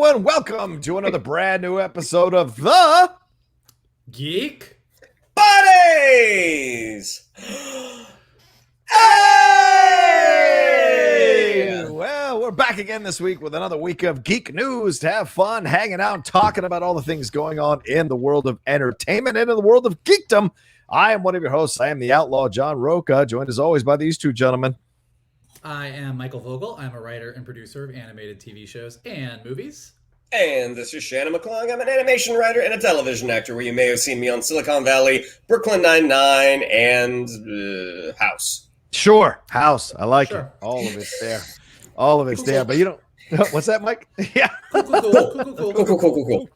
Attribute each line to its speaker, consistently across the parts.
Speaker 1: gentlemen, welcome to another brand new episode of the
Speaker 2: Geek
Speaker 3: Buddies!
Speaker 1: Hey! Well, we're back again this week with another week of geek news to have fun, hanging out, talking about all the things going on in the world of entertainment and in the world of geekdom. I am one of your hosts. I am the outlaw, John Rocha, joined as always by these two gentlemen.
Speaker 2: I am Michael Vogel. I'm a writer and producer of animated TV shows and movies.
Speaker 3: And this is Shannon McClung. I'm an animation writer and a television actor where you may have seen me on Silicon Valley, Brooklyn Nine-Nine, and House.
Speaker 1: Sure, House. I like
Speaker 2: Sure.
Speaker 1: it. All of it's there. All of it's there. But you don't. What's that, Mike? Yeah.
Speaker 3: Cool.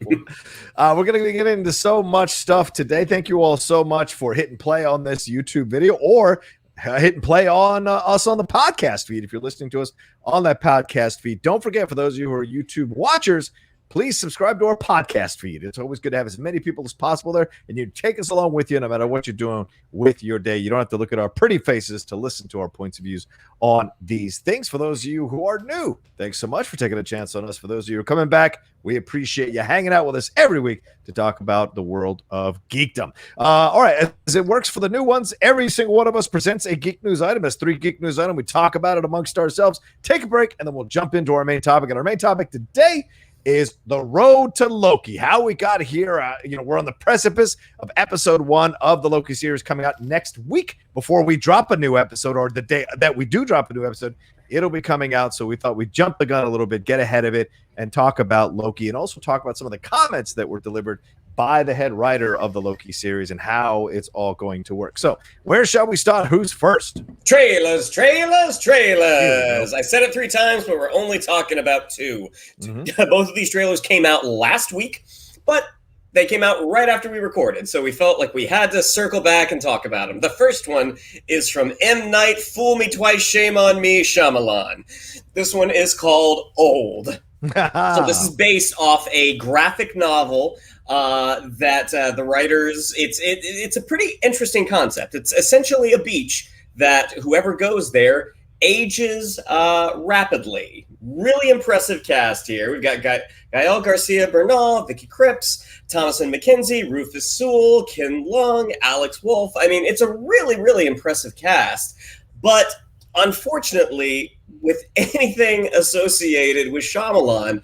Speaker 1: We're going to be getting into so much stuff today. Thank you all so much for hitting play on this YouTube video or hitting play on us on the podcast feed. If you're listening to us on that podcast feed, don't forget, for those of you who are YouTube watchers, please subscribe to our podcast feed. It's always good to have as many people as possible there, and you take us along with you no matter what you're doing with your day. You don't have to look at our pretty faces to listen to our points of views on these things. For those of you who are new, thanks so much for taking a chance on us. For those of you who are coming back, we appreciate you hanging out with us every week to talk about the world of geekdom. All right, as it works for the new ones, every single one of us presents a geek news item. As 3 geek news items, we talk about it amongst ourselves, take a break, and then we'll jump into our main topic. And our main topic today is the road to Loki. How we got here. We're on the precipice of episode 1 of the Loki series coming out next week. Before we drop a new episode, or the day that we do drop a new episode, it'll be coming out. So we thought we'd jump the gun a little bit, get ahead of it, and talk about Loki, and also talk about some of the comments that were delivered by the head writer of the Loki series and how it's all going to work. So where shall we start? Who's first?
Speaker 3: Trailers. I said it 3 times, but we're only talking about 2. Mm-hmm. Both of these trailers came out last week, but they came out right after we recorded, so we felt like we had to circle back and talk about them. The first one is from M. Night, Fool Me Twice, Shame on Me, Shyamalan. This one is called Old. So this is based off a graphic novel that the writers, it's a pretty interesting concept. It's essentially a beach that whoever goes there ages rapidly. Really impressive cast here. We've got Gael Garcia Bernal, Vicky Krieps, Thomasin McKenzie, Rufus Sewell, Ken Leung, Alex Wolff. I mean, it's a really, really impressive cast. But unfortunately, with anything associated with Shyamalan,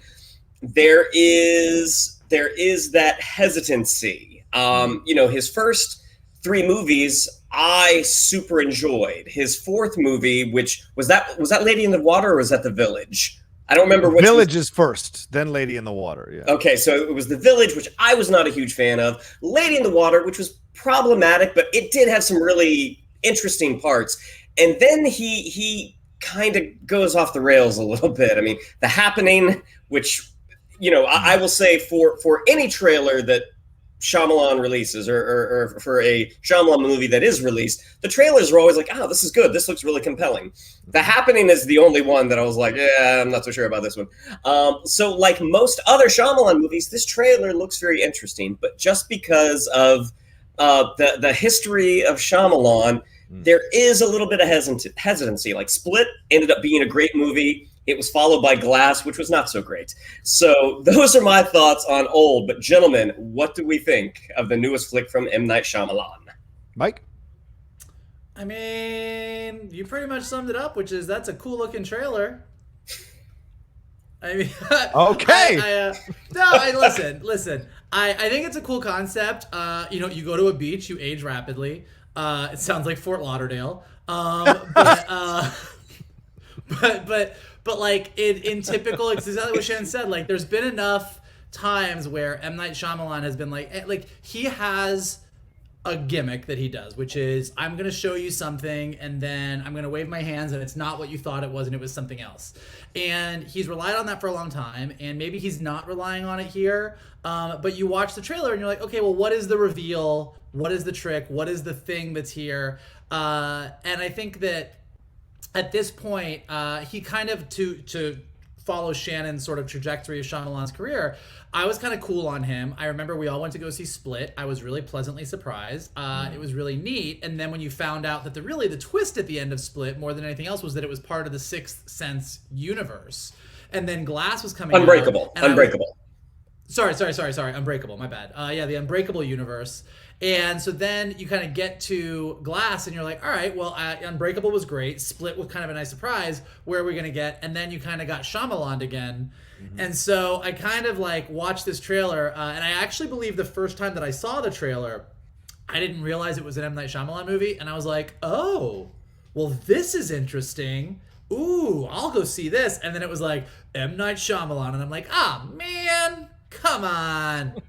Speaker 3: there is that hesitancy. His first 3 movies I super enjoyed. His 4th movie, which was that Lady in the Water, or was that The Village? I don't remember which.
Speaker 1: Village is first, then Lady in the Water. Yeah.
Speaker 3: Okay, so it was The Village, which I was not a huge fan of. Lady in the Water, which was problematic, but it did have some really interesting parts. And then he kind of goes off the rails a little bit. I mean, The Happening, which, I will say for any trailer that Shyamalan releases, or for a Shyamalan movie that is released, the trailers are always like, oh, this is good. This looks really compelling. The Happening is the only one that I was like, yeah, I'm not so sure about this one. So like most other Shyamalan movies, this trailer looks very interesting, but just because of the history of Shyamalan, there is a little bit of hesitancy. Like Split ended up being a great movie. It was followed by Glass, which was not so great. So those are my thoughts on Old. But gentlemen, what do we think of the newest flick from M. Night Shyamalan?
Speaker 1: Mike?
Speaker 2: I mean, you pretty much summed it up, which is that's a cool looking trailer. I mean,
Speaker 1: okay.
Speaker 2: Listen. I think it's a cool concept. You go to a beach, you age rapidly. It sounds like Fort Lauderdale. But like in typical, it's exactly what Shannon said. Like, there's been enough times where M. Night Shyamalan has been like he has a gimmick that he does, which is I'm going to show you something and then I'm going to wave my hands and it's not what you thought it was and it was something else. And he's relied on that for a long time, and maybe he's not relying on it here. But you watch the trailer and you're like, okay, well, what is the reveal? What is the trick? What is the thing that's here? And I think that at this point, he kind of, to follow Shannon's sort of trajectory of Shyamalan's career, I was kind of cool on him. I remember we all went to go see Split. I was really pleasantly surprised. It was really neat. And then when you found out that the twist at the end of Split, more than anything else, was that it was part of the Sixth Sense universe. and then Glass was coming
Speaker 3: Unbreakable.
Speaker 2: out.
Speaker 3: Unbreakable.
Speaker 2: Sorry. Unbreakable. My bad. Yeah, the Unbreakable universe. And so then you kind of get to Glass, and you're like, all right, well, Unbreakable was great. Split was kind of a nice surprise. Where are we going to get? And then you kind of got Shyamalan again. Mm-hmm. And so I kind of like watched this trailer, and I actually believe the first time that I saw the trailer, I didn't realize it was an M. Night Shyamalan movie. And I was like, oh, well, this is interesting. Ooh, I'll go see this. And then it was like, M. Night Shyamalan. And I'm like, man, come on.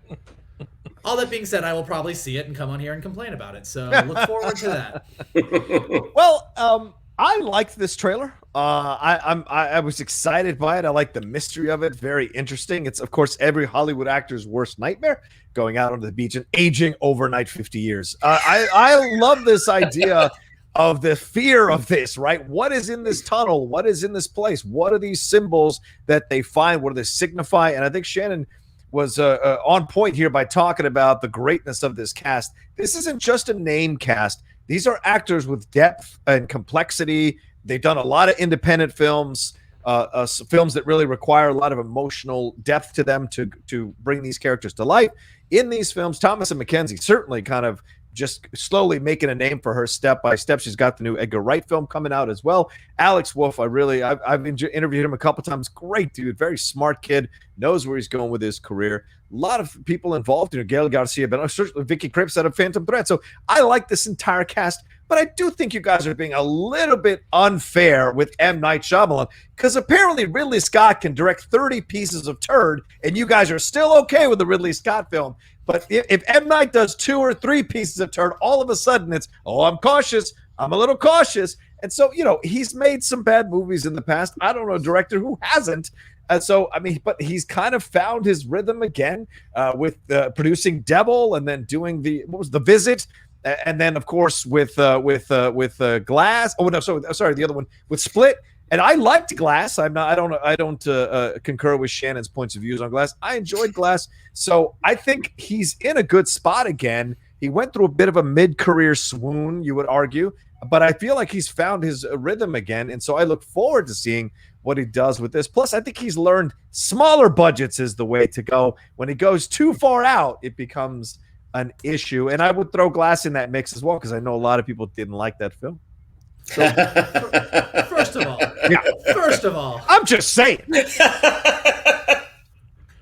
Speaker 2: All that being said, I will probably see it and come on here and complain about it. So look forward to that.
Speaker 1: Well, I liked this trailer. I was excited by it. I like the mystery of it. Very interesting. It's, of course, every Hollywood actor's worst nightmare, going out onto the beach and aging overnight 50 years. I love this idea of the fear of this, right? What is in this tunnel? What is in this place? What are these symbols that they find? What do they signify? And I think Shannon was on point here by talking about the greatness of this cast. This isn't just a name cast. These are actors with depth and complexity. They've done a lot of independent films, films that really require a lot of emotional depth to them to bring these characters to life. In these films, Thomasin McKenzie certainly kind of just slowly making a name for her step by step. She's got the new Edgar Wright film coming out as well. Alex Wolff, I've interviewed him a couple times. Great dude, very smart kid, knows where he's going with his career. A lot of people involved, Gail Garcia, but certainly Vicky Krieps out of Phantom Thread. So I like this entire cast, but I do think you guys are being a little bit unfair with M. Night Shyamalan, because apparently Ridley Scott can direct 30 pieces of turd, and you guys are still okay with the Ridley Scott film. But if M. Night does 2 or 3 pieces of turd, all of a sudden it's, I'm cautious. I'm a little cautious. And so, he's made some bad movies in the past. I don't know a director who hasn't. But he's kind of found his rhythm again with producing Devil, and then doing The Visit, and then of course with Glass. Oh no, sorry, the other one with Split. And I liked Glass. I don't concur with Shannon's points of views on Glass. I enjoyed Glass, so I think he's in a good spot again. He went through a bit of a mid-career swoon, you would argue, but I feel like he's found his rhythm again, and so I look forward to seeing what he does with this. Plus, I think he's learned smaller budgets is the way to go. When he goes too far out, it becomes an issue. And I would throw Glass in that mix as well, because I know a lot of people didn't like that film.
Speaker 2: So, first of all,
Speaker 1: I'm just saying.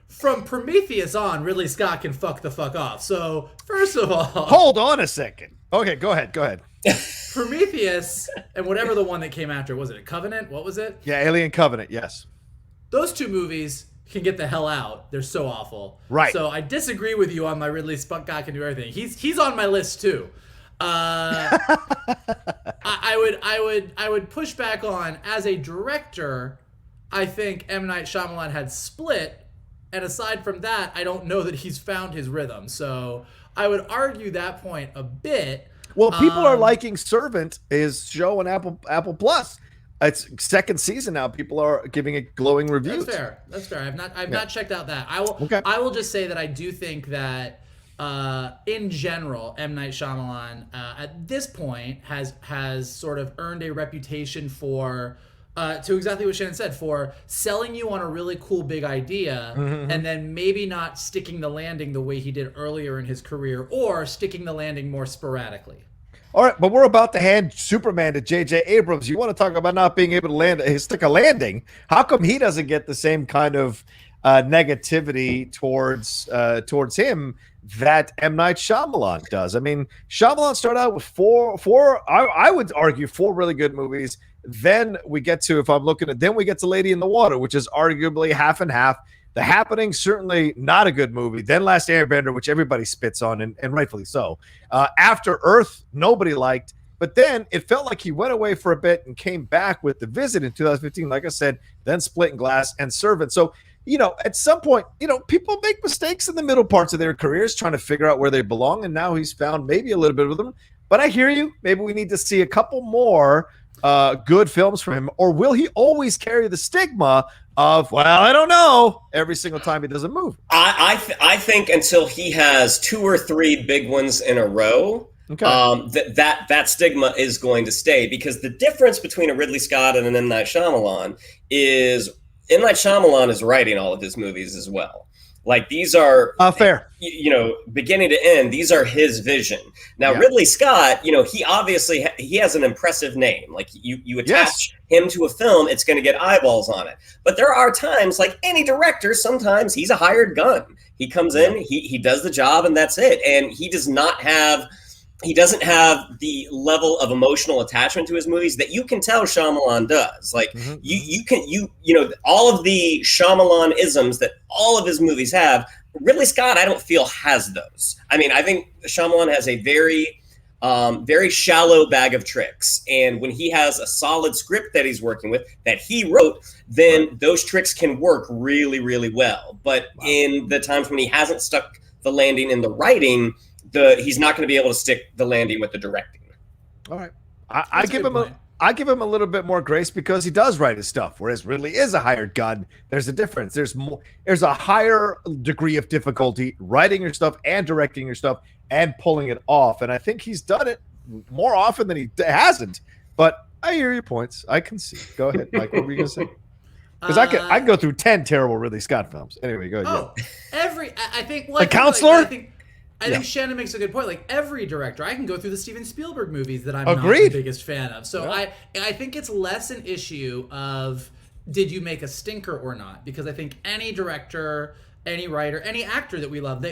Speaker 2: From Prometheus on, Ridley Scott can fuck the fuck off. So, first of all,
Speaker 1: hold on a second. Okay, go ahead.
Speaker 2: Prometheus and whatever the one that came after, was it a Covenant? What was it?
Speaker 1: Yeah, Alien Covenant, yes.
Speaker 2: Those 2 movies can get the hell out. They're so awful.
Speaker 1: Right.
Speaker 2: So I disagree with you on my Ridley Scott can do everything. He's on my list too. I would push back on, as a director, I think M. Night Shyamalan had Split, and aside from that, I don't know that he's found his rhythm. So I would argue that point a bit.
Speaker 1: Well, people are liking Servant, his show on Apple Plus. It's second season now. People are giving it glowing reviews.
Speaker 2: That's fair. I've not checked out that. I will just say that I do think that in general, M. Night Shyamalan at this point has sort of earned a reputation for to exactly what Shannon said, for selling you on a really cool big idea, and then maybe not sticking the landing the way he did earlier in his career, or sticking the landing more sporadically.
Speaker 1: All right, but we're about to hand Superman to J.J. Abrams. You want to talk about not being able to stick a landing? How come he doesn't get the same kind of negativity towards him that M. Night Shyamalan does? I mean, Shyamalan started out with four. I would argue 4 really good movies. Then we get to Lady in the Water, which is arguably half and half. The Happening, certainly not a good movie. Then Last Airbender, which everybody spits on, and rightfully so. After Earth, nobody liked. But then it felt like he went away for a bit and came back with The Visit in 2015, like I said, then Split and Glass and Servant. So, at some point, people make mistakes in the middle parts of their careers trying to figure out where they belong, and now he's found maybe a little bit of them. But I hear you. Maybe we need to see a couple more good films from him, or will he always carry the stigma of, I don't know, every single time he does a movie?
Speaker 3: I think until he has 2 or 3 big ones in a row, okay, that stigma is going to stay, because the difference between a Ridley Scott and an M. Night Shyamalan is M. Night Shyamalan is writing all of his movies as well. Like these are
Speaker 1: fair.
Speaker 3: Beginning to end, these are his vision. Now, Ridley Scott, he obviously he has an impressive name. Like you attach him to a film, it's going to get eyeballs on it. But there are times, like any director, sometimes he's a hired gun. He comes in, he does the job, and that's it. And he doesn't have the level of emotional attachment to his movies that you can tell Shyamalan does. Like all of the Shyamalan isms that all of his movies have, Ridley Scott, I don't feel has those. I mean, I think Shyamalan has a very, very shallow bag of tricks. And when he has a solid script that he's working with, that he wrote, then those tricks can work really, really well. But in the times when he hasn't stuck the landing in the writing, he's not going to be able to stick the landing with the directing. All right.
Speaker 1: I give him a little bit more grace because he does write his stuff, whereas Ridley is a hired gun. There's a difference. There's a higher degree of difficulty writing your stuff and directing your stuff and pulling it off. And I think he's done it more often than he hasn't. But I hear your points. I can see. Go ahead, Mike. What were you going to say? Because I can go through 10 terrible Ridley Scott films. Anyway, go ahead.
Speaker 2: I think
Speaker 1: The Counselor?
Speaker 2: I think Shannon makes a good point. Like every director, I can go through the Steven Spielberg movies that I'm not the biggest fan of. So I think it's less an issue of did you make a stinker or not? Because I think any director, any writer, any actor that we love,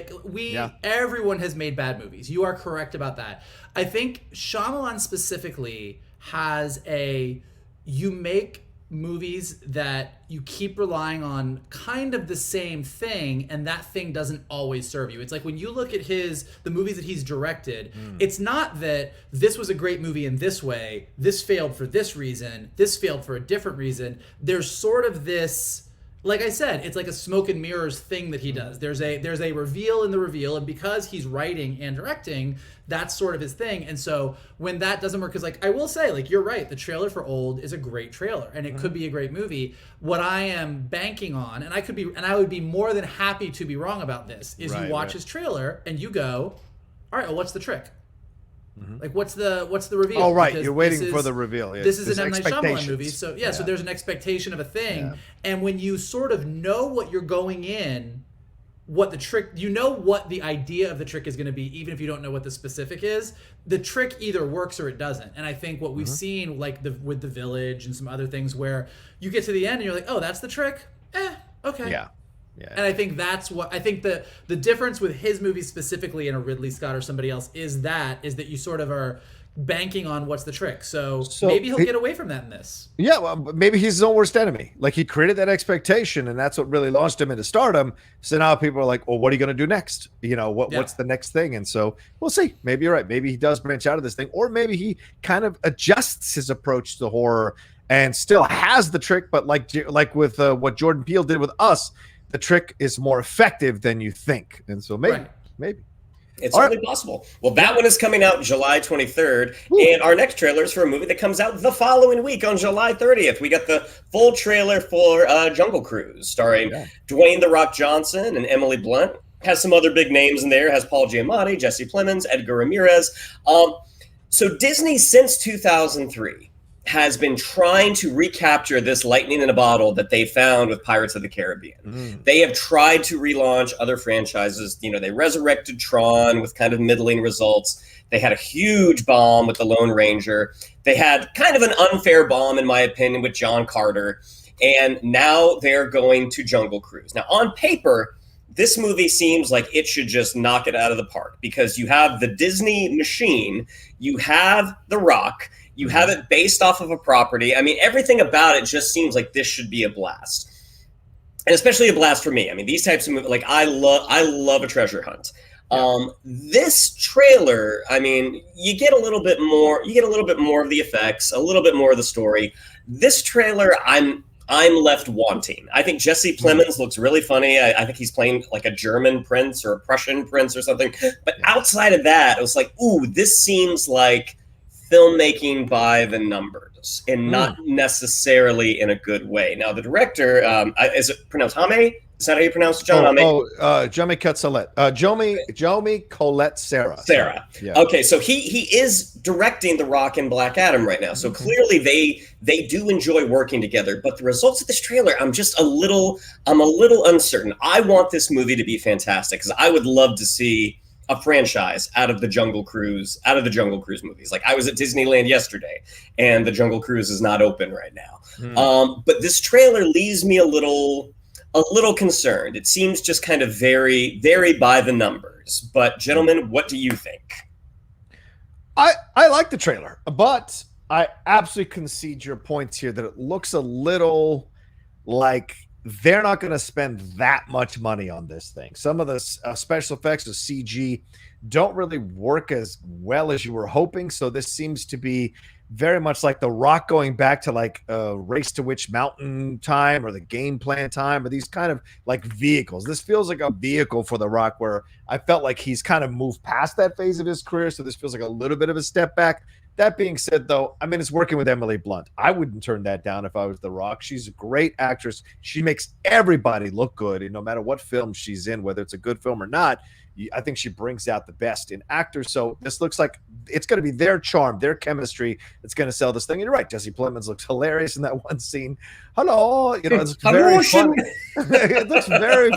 Speaker 2: everyone has made bad movies. You are correct about that. I think Shyamalan specifically has you make movies that you keep relying on kind of the same thing, and that thing doesn't always serve you. It's like when you look at the movies that he's directed, it's not that this was a great movie in this way, this failed for this reason, this failed for a different reason. There's sort of this, like I said, it's like a smoke and mirrors thing that he does. There's a reveal in the reveal, and because he's writing and directing, that's sort of his thing. And so when that doesn't work, because like I will say, like you're right, the trailer for Old is a great trailer, and it could be a great movie. What I am banking on, and I would be more than happy to be wrong about this, is you watch his trailer and you go, all right, well, what's the trick? Like what's the reveal?
Speaker 1: Oh, right. You're waiting for the reveal. Yeah.
Speaker 2: This is an M. Night Shyamalan movie. So so there's an expectation of a thing. Yeah. And when you sort of know what you're going in, what the trick, what the idea of the trick is going to be, even if you don't know what the specific is, the trick either works or it doesn't. And I think what we've seen like with The Village and some other things where you get to the end and you're like, oh, that's the trick? Okay. Yeah. Yeah. And I think that's what I think the difference with his movies specifically in a Ridley Scott or somebody else is that you sort of are banking on what's the trick. So maybe he'll get away from that in this. Yeah, well,
Speaker 1: maybe he's his own worst enemy. Like he created that expectation, and that's what really launched him into stardom. So now people are like, well, what are you going to do next? What's the next thing? And so we'll see. Maybe you're right. Maybe he does branch out of this thing, or maybe he kind of adjusts his approach to horror and still has the trick, but like with what Jordan Peele did with Us, the trick is more effective than you think. And so maybe.
Speaker 3: It's certainly possible. Well, that one is coming out July 23rd. And our next trailer is for a movie that comes out the following week on July 30th. We got the full trailer for Jungle Cruise, starring Dwayne "The Rock" Johnson and Emily Blunt. Has some other big names in there. Has Paul Giamatti, Jesse Plemons, Edgar Ramirez. So Disney, since 2003, has been trying to recapture this lightning in a bottle that they found with Pirates of the Caribbean. They have tried to relaunch other franchises. They resurrected Tron with kind of middling results. They had a huge bomb with The Lone Ranger. They had kind of an unfair bomb, in my opinion, with John Carter. And now they're going to Jungle Cruise. Now, on paper, this movie seems like it should just knock it out of the park because you have the Disney machine, you have The Rock, you have it based off of a property. I mean, everything about it just seems like this should be a blast. And especially a blast for me. I mean, these types of movies, like I love a treasure hunt. This trailer, I mean, you get a little bit more of the effects, a little bit more of the story. This trailer, I'm left wanting. I think Jesse Plemons looks really funny. I think he's playing like a German prince or a Prussian prince or something. But outside of that, it was like, ooh, this seems like filmmaking by the numbers and not necessarily in a good way. Now, the director, is it pronounced Hame? Is that how you pronounce it, John?
Speaker 1: Jomi Colette. Jomi Colette Sarah.
Speaker 3: Sarah.
Speaker 1: Yeah.
Speaker 3: Okay, so he is directing The Rock and Black Adam right now. So clearly they do enjoy working together. But the results of this trailer, I'm a little uncertain. I want this movie to be fantastic because I would love to see a franchise out of the Jungle Cruise movies. Like, I was at Disneyland yesterday, and the Jungle Cruise is not open right now. But this trailer leaves me a little concerned. It seems just kind of very, very by the numbers. But gentlemen, what do you think?
Speaker 1: I like the trailer, but I absolutely concede your points here that it looks a little like they're not going to spend that much money on this thing. Some of the special effects of CG don't really work as well as you were hoping. So this seems to be very much like The Rock going back to like Race to Witch Mountain time or the Game Plan time or these kind of like vehicles. This feels like a vehicle for The Rock where I felt like he's kind of moved past that phase of his career. So this feels like a little bit of a step back. That being said, though, I mean, it's working with Emily Blunt. I wouldn't turn that down if I was The Rock. She's a great actress. She makes everybody look good, and no matter what film she's in, whether it's a good film or not, I think she brings out the best in actors. So this looks like it's going to be their charm, their chemistry that's going to sell this thing. And you're right, Jesse Plemons looks hilarious in that one scene. Hello, it's very fun. It looks very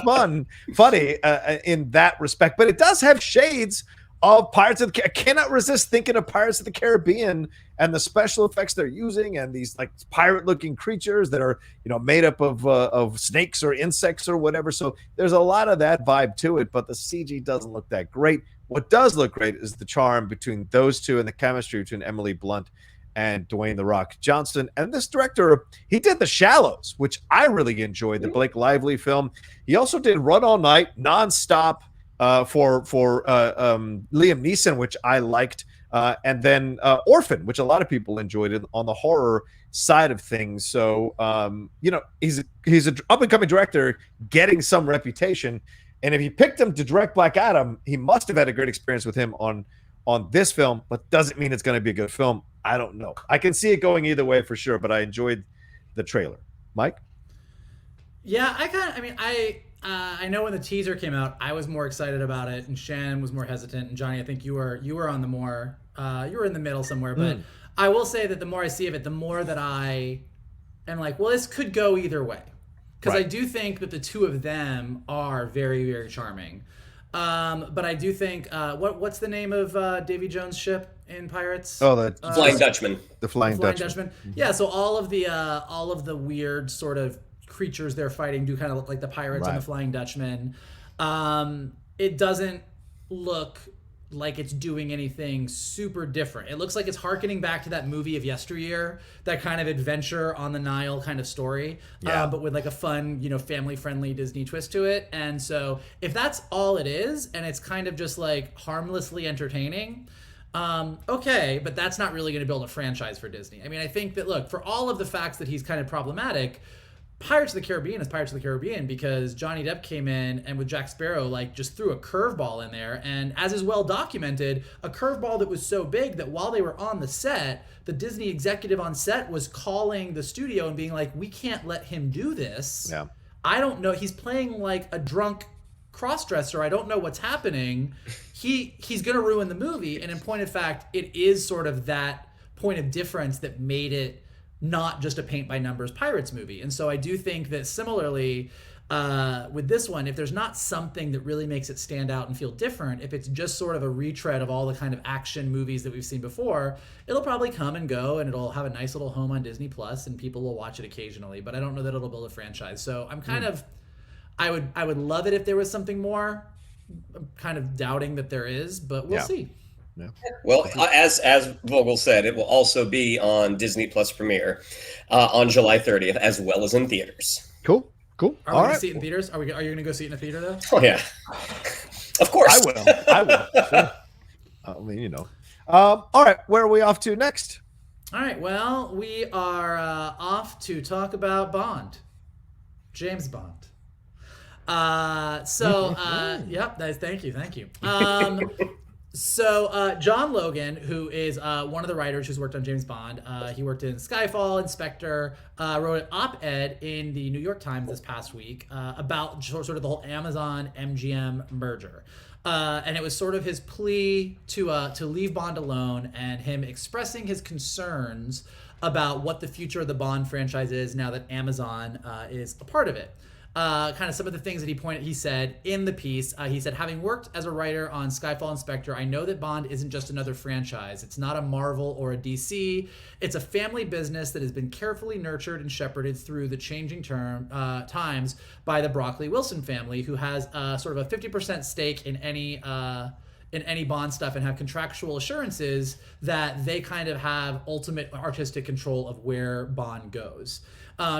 Speaker 1: funny in that respect. But it does have shades of Pirates of the I cannot resist thinking of Pirates of the Caribbean and the special effects they're using and these like pirate-looking creatures that are made up of snakes or insects or whatever. So there's a lot of that vibe to it, but the CG doesn't look that great. What does look great is the charm between those two and the chemistry between Emily Blunt and Dwayne "The Rock" Johnson. And this director, he did The Shallows, which I really enjoyed, the Blake Lively film. He also did Run All Night, nonstop. For Liam Neeson, which I liked, and then Orphan, which a lot of people enjoyed on the horror side of things. So he's an up and coming director, getting some reputation, and if he picked him to direct Black Adam, he must have had a great experience with him on this film. But doesn't mean it's going to be a good film. I don't know. I can see it going either way for sure, but I enjoyed the trailer. Mike?
Speaker 2: Yeah, I know when the teaser came out, I was more excited about it, and Shannon was more hesitant, and Johnny, I think you were on the more you were in the middle somewhere. But I will say that the more I see of it, the more that I am like, well, this could go either way, because I do think that the two of them are very, very charming. But I do think what's the name of Davy Jones' ship in Pirates?
Speaker 1: Oh, the
Speaker 3: Flying Dutchman.
Speaker 1: The Flying Dutchman.
Speaker 2: Mm-hmm. Yeah, so all of the weird sort of creatures they're fighting do kind of look like the pirates and the Flying Dutchman. It doesn't look like it's doing anything super different. It looks like it's harkening back to that movie of yesteryear, that kind of adventure on the Nile kind of story, but with like a fun, family-friendly Disney twist to it. And so if that's all it is, and it's kind of just like harmlessly entertaining, okay, but that's not really going to build a franchise for Disney. I mean, I think that, look, for all of the facts that he's kind of problematic, Pirates of the Caribbean is Pirates of the Caribbean because Johnny Depp came in and with Jack Sparrow, like, just threw a curveball in there. And as is well documented, a curveball that was so big that while they were on the set, the Disney executive on set was calling the studio and being like, we can't let him do this.
Speaker 1: Yeah.
Speaker 2: I don't know. He's playing like a drunk crossdresser. I don't know what's happening. He's going to ruin the movie. And in point of fact, it is sort of that point of difference that made it not just a paint-by-numbers Pirates movie. And so I do think that similarly with this one, if there's not something that really makes it stand out and feel different, if it's just sort of a retread of all the kind of action movies that we've seen before, it'll probably come and go, and it'll have a nice little home on Disney Plus, and people will watch it occasionally. But I don't know that it'll build a franchise. So I'm kind of, I would love it if there was something more. I'm kind of doubting that there is, but we'll see.
Speaker 1: Yeah.
Speaker 3: Well, as Vogel said, it will also be on Disney Plus Premiere on July 30th, as well as in theaters.
Speaker 1: Cool.
Speaker 2: Are we going to see it in theaters? Are you going to go see it in a theater though?
Speaker 3: Oh yeah, of course.
Speaker 1: I will. Sure. I mean, all right, where are we off to next?
Speaker 2: All right. Well, we are off to talk about Bond, James Bond. Yep. Thank you. So John Logan, who is one of the writers who's worked on James Bond, he worked in Skyfall, Inspector, wrote an op-ed in the New York Times this past week about sort of the whole Amazon MGM merger. And it was sort of his plea to leave Bond alone, and him expressing his concerns about what the future of the Bond franchise is now that Amazon is a part of it. Kind of some of the things that he said in the piece. He said, having worked as a writer on Skyfall and Spectre, I know that Bond isn't just another franchise. It's not a Marvel or a DC. It's a family business that has been carefully nurtured and shepherded through the changing times by the Broccoli Wilson family, who has sort of a 50% stake in any Bond stuff and have contractual assurances that they kind of have ultimate artistic control of where Bond goes.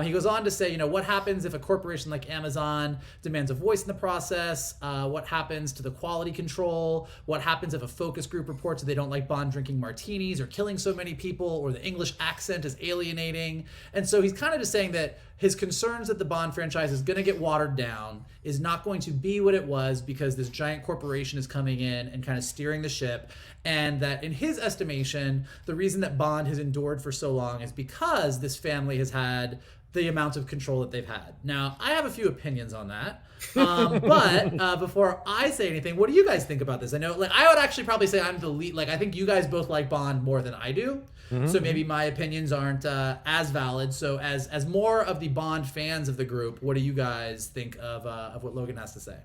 Speaker 2: He goes on to say, what happens if a corporation like Amazon demands a voice in the process? What happens to the quality control? What happens if a focus group reports that they don't like Bond drinking martinis or killing so many people, or the English accent is alienating? And so he's kind of just saying that his concerns that the Bond franchise is going to get watered down, is not going to be what it was because this giant corporation is coming in and kind of steering the ship. And that in his estimation, the reason that Bond has endured for so long is because this family has had the amount of control that they've had. Now, I have a few opinions on that. But before I say anything, what do you guys think about this? I know, I would actually probably say I'm the lead. I think you guys both like Bond more than I do. Mm-hmm. So maybe my opinions aren't as valid. So as more of the Bond fans of the group, what do you guys think of what Logan has to say?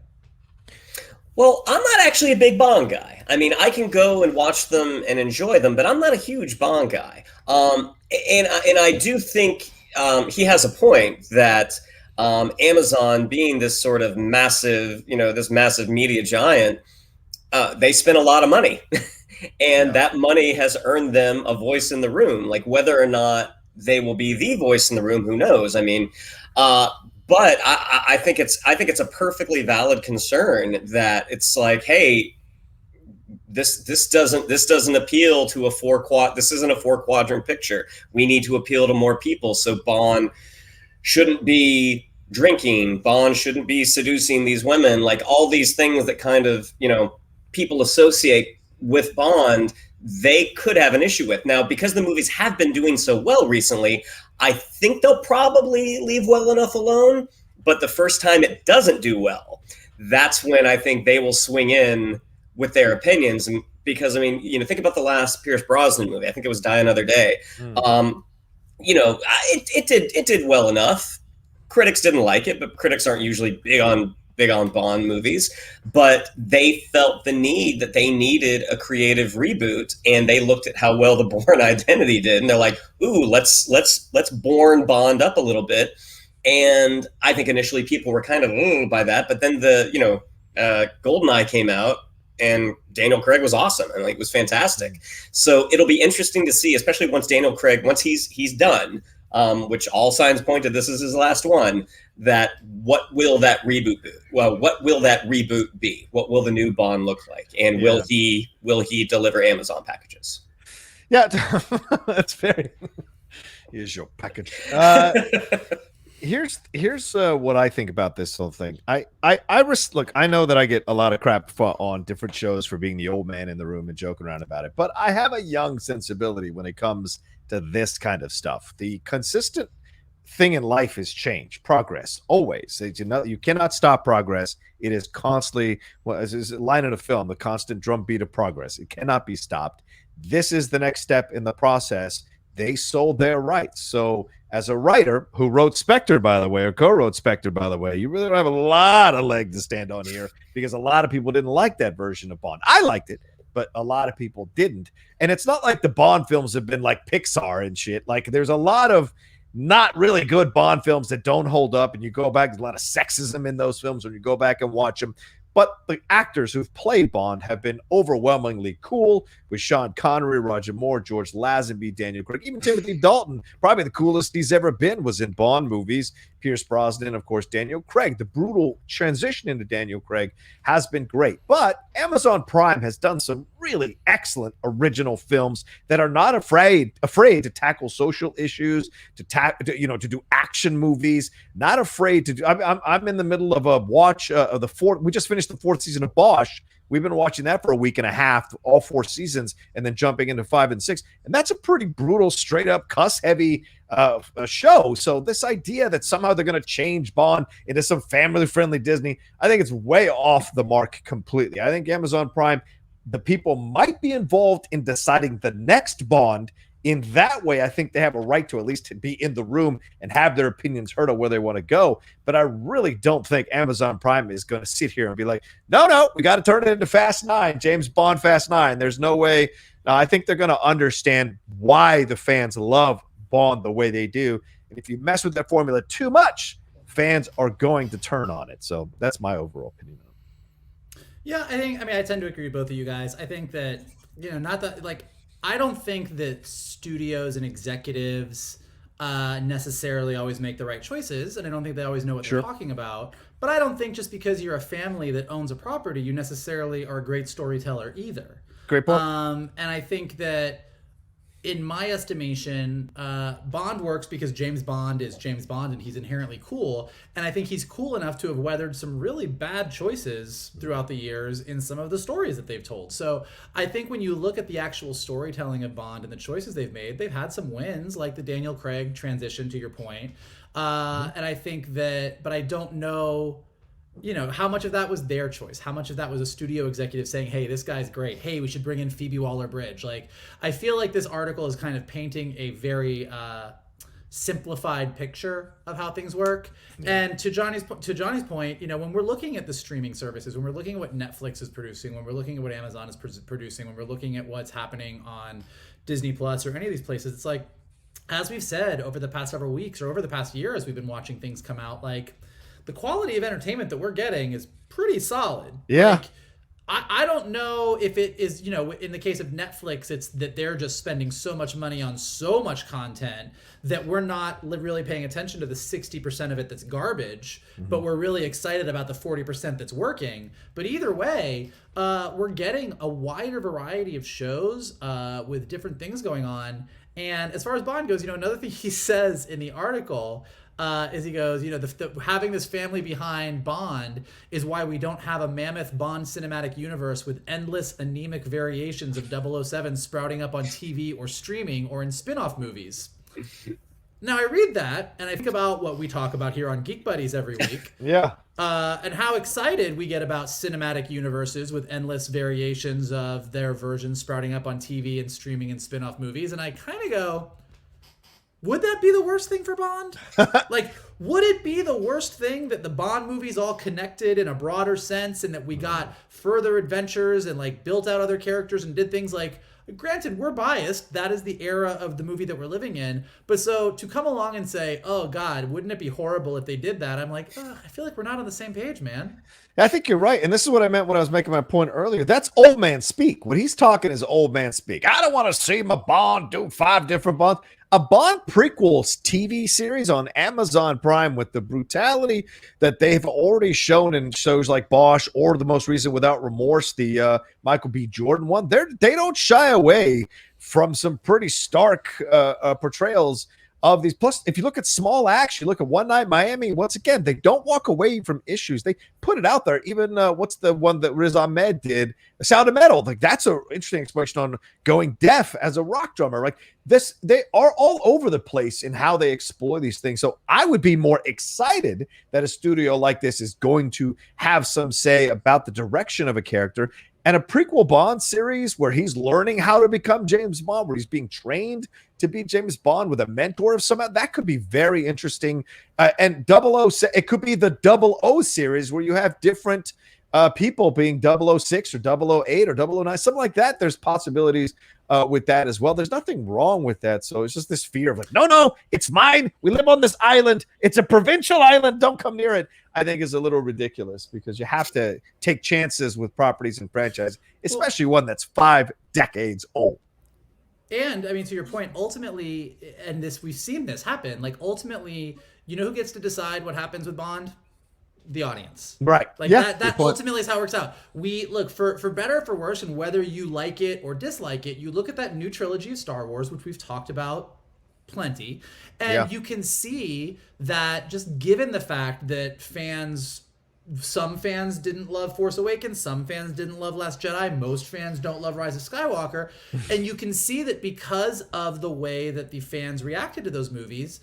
Speaker 3: Well, I'm not actually a big Bond guy. I mean, I can go and watch them and enjoy them, but I'm not a huge Bond guy. And I do think he has a point that Amazon, being this sort of massive, this massive media giant, they spend a lot of money. And that money has earned them a voice in the room. Whether or not they will be the voice in the room, who knows? I mean, but I think it's a perfectly valid concern that it's hey, this doesn't appeal to this isn't a 4-quadrant picture. We need to appeal to more people. So Bond shouldn't be drinking. Bond shouldn't be seducing these women. All these things that kind of, people associate with Bond, they could have an issue with. Now, because the movies have been doing so well recently, I think they'll probably leave well enough alone. But the first time it doesn't do well, that's when I think they will swing in with their opinions. And because, think about the last Pierce Brosnan movie. I think it was Die Another Day. It did well enough. Critics didn't like it, but critics aren't usually big on Bond movies. But they felt the need that they needed a creative reboot, and they looked at how well the Bourne Identity did, and they're like, "Ooh, let's Bourne Bond up a little bit." And I think initially people were kind of by that, but then the GoldenEye came out, and Daniel Craig was awesome, and it was fantastic. So it'll be interesting to see, especially once he's done, which all signs point to this is his last one. That what will that reboot be? Well, what will that reboot be? What will the new Bond look like? And will he deliver Amazon packages?
Speaker 1: Yeah, that's very. Here's your package. Here's what I think about this whole thing. Look, I know that I get a lot of crap on different shows for being the old man in the room and joking around about it, but I have a young sensibility when it comes to this kind of stuff. The consistent thing in life is change, progress, always. You cannot stop progress. It is constantly, as a line in a film, the constant drumbeat of progress. It cannot be stopped. This is the next step in the process. They sold their rights. So as a writer who wrote Spectre, by the way, or co-wrote Spectre, by the way, you really don't have a lot of leg to stand on here, because a lot of people didn't like that version of Bond. I liked it, but a lot of people didn't. And it's not like the Bond films have been like Pixar and shit. There's a lot of not really good Bond films that don't hold up, and you go back, there's a lot of sexism in those films when you go back and watch them. But the actors who've played Bond have been overwhelmingly cool, with Sean Connery, Roger Moore, George Lazenby, Daniel Craig, even Timothy Dalton. Probably the coolest he's ever been was in Bond movies. Pierce Brosnan, of course, Daniel Craig. The brutal transition into Daniel Craig has been great. But Amazon Prime has done some really excellent original films that are not afraid to tackle social issues, to do action movies, not afraid to do. I'm in the middle of a watch of the fourth. We just finished the fourth season of Bosch. We've been watching that for a week and a half, all 4 seasons, and then jumping into 5 and 6. And that's a pretty brutal, straight up cuss heavy show. So this idea that somehow they're going to change Bond into some family friendly Disney, I think it's way off the mark completely. I think Amazon Prime, the people might be involved in deciding the next Bond. In that way, I think they have a right to at least be in the room and have their opinions heard on where they want to go. But I really don't think Amazon Prime is going to sit here and be like, no, we got to turn it into Fast 9, James Bond Fast 9. There's no way. I think they're going to understand why the fans love Bond the way they do. And if you mess with that formula too much, fans are going to turn on it. So that's my overall opinion.
Speaker 2: Yeah, I tend to agree with both of you guys. I think that, I don't think that studios and executives necessarily always make the right choices, and I don't think they always know what they're talking about. But I don't think just because you're a family that owns a property, you necessarily are a great storyteller either.
Speaker 1: Great point.
Speaker 2: And I think that, in my estimation, Bond works because James Bond is James Bond and he's inherently cool. And I think he's cool enough to have weathered some really bad choices throughout the years in some of the stories that they've told. So I think when you look at the actual storytelling of Bond and the choices they've made, they've had some wins, like the Daniel Craig transition, to your point. And I think that, but I don't know, how much of that was their choice? How much of that was a studio executive saying, hey, this guy's great. Hey, we should bring in Phoebe Waller-Bridge. Like, I feel like this article is kind of painting a very simplified picture of how things work. And to Johnny's point, when we're looking at the streaming services, when we're looking at what Netflix is producing, when we're looking at what Amazon is producing, when we're looking at what's happening on Disney Plus or any of these places, it's like, as we've said over the past several weeks or over the past year, as we've been watching things come out, like, the quality of entertainment that we're getting is pretty solid.
Speaker 1: Yeah.
Speaker 2: I don't know if it is, in the case of Netflix, it's that they're just spending so much money on so much content that we're not really paying attention to the 60% of it that's garbage, but we're really excited about the 40% that's working. But either way, we're getting a wider variety of shows with different things going on. And as far as Bond goes, another thing he says in the article is he goes, having this family behind Bond is why we don't have a mammoth Bond cinematic universe with endless anemic variations of 007 sprouting up on TV or streaming or in spin-off movies. Now I read that and I think about what we talk about here on Geek Buddies every week.
Speaker 1: Yeah.
Speaker 2: And how excited we get about cinematic universes with endless variations of their versions sprouting up on TV and streaming and spin-off movies. And I kind of go, would that be the worst thing for Bond? Like, would it be the worst thing that the Bond movies all connected in a broader sense and that we got further adventures and like built out other characters and did things like, granted, we're biased. That is the era of the movie that we're living in. But so to come along and say, oh God, wouldn't it be horrible if they did that? I'm like, I feel like we're not on the same page, man.
Speaker 1: I think you're right. And this is what I meant when I was making my point earlier. That's old man speak. When he's talking is old man speak. I don't want to see my Bond do 5 different Bonds. A Bond prequel TV series on Amazon Prime with the brutality that they've already shown in shows like Bosch or the most recent Without Remorse, the Michael B. Jordan one. They don't shy away from some pretty stark portrayals of these. Plus, if you look at Small Axe, you look at One Night Miami, once again, they don't walk away from issues. They put it out there. Even what's the one that Riz Ahmed did, Sound of Metal? Like, that's an interesting explanation on going deaf as a rock drummer. Like this, they are all over the place in how they explore these things. So I would be more excited that a studio like this is going to have some say about the direction of a character. And a prequel Bond series where he's learning how to become James Bond, where he's being trained to be James Bond with a mentor of some, that could be very interesting. And 00, it could be the 00 series where you have different people being 006 or 008 or 009, something like that. There's possibilities with that as well. There's nothing wrong with that. So it's just this fear of like, no, it's mine. We live on this island. It's a provincial island. Don't come near it. I think is a little ridiculous because you have to take chances with properties and franchise, especially one that's 5 decades old.
Speaker 2: And I mean, to your point, ultimately, and we've seen this happen. Like ultimately, you know who gets to decide what happens with Bond? the audience.
Speaker 1: Right.
Speaker 2: Like
Speaker 1: Yeah,
Speaker 2: that ultimately is how it works out. We look for better or for worse, and whether you like it or dislike it, you look at that new trilogy of Star Wars, which we've talked about plenty, and you can see that just given the fact that some fans didn't love Force Awakens, some fans didn't love Last Jedi, most fans don't love Rise of Skywalker, and you can see that because of the way that the fans reacted to those movies,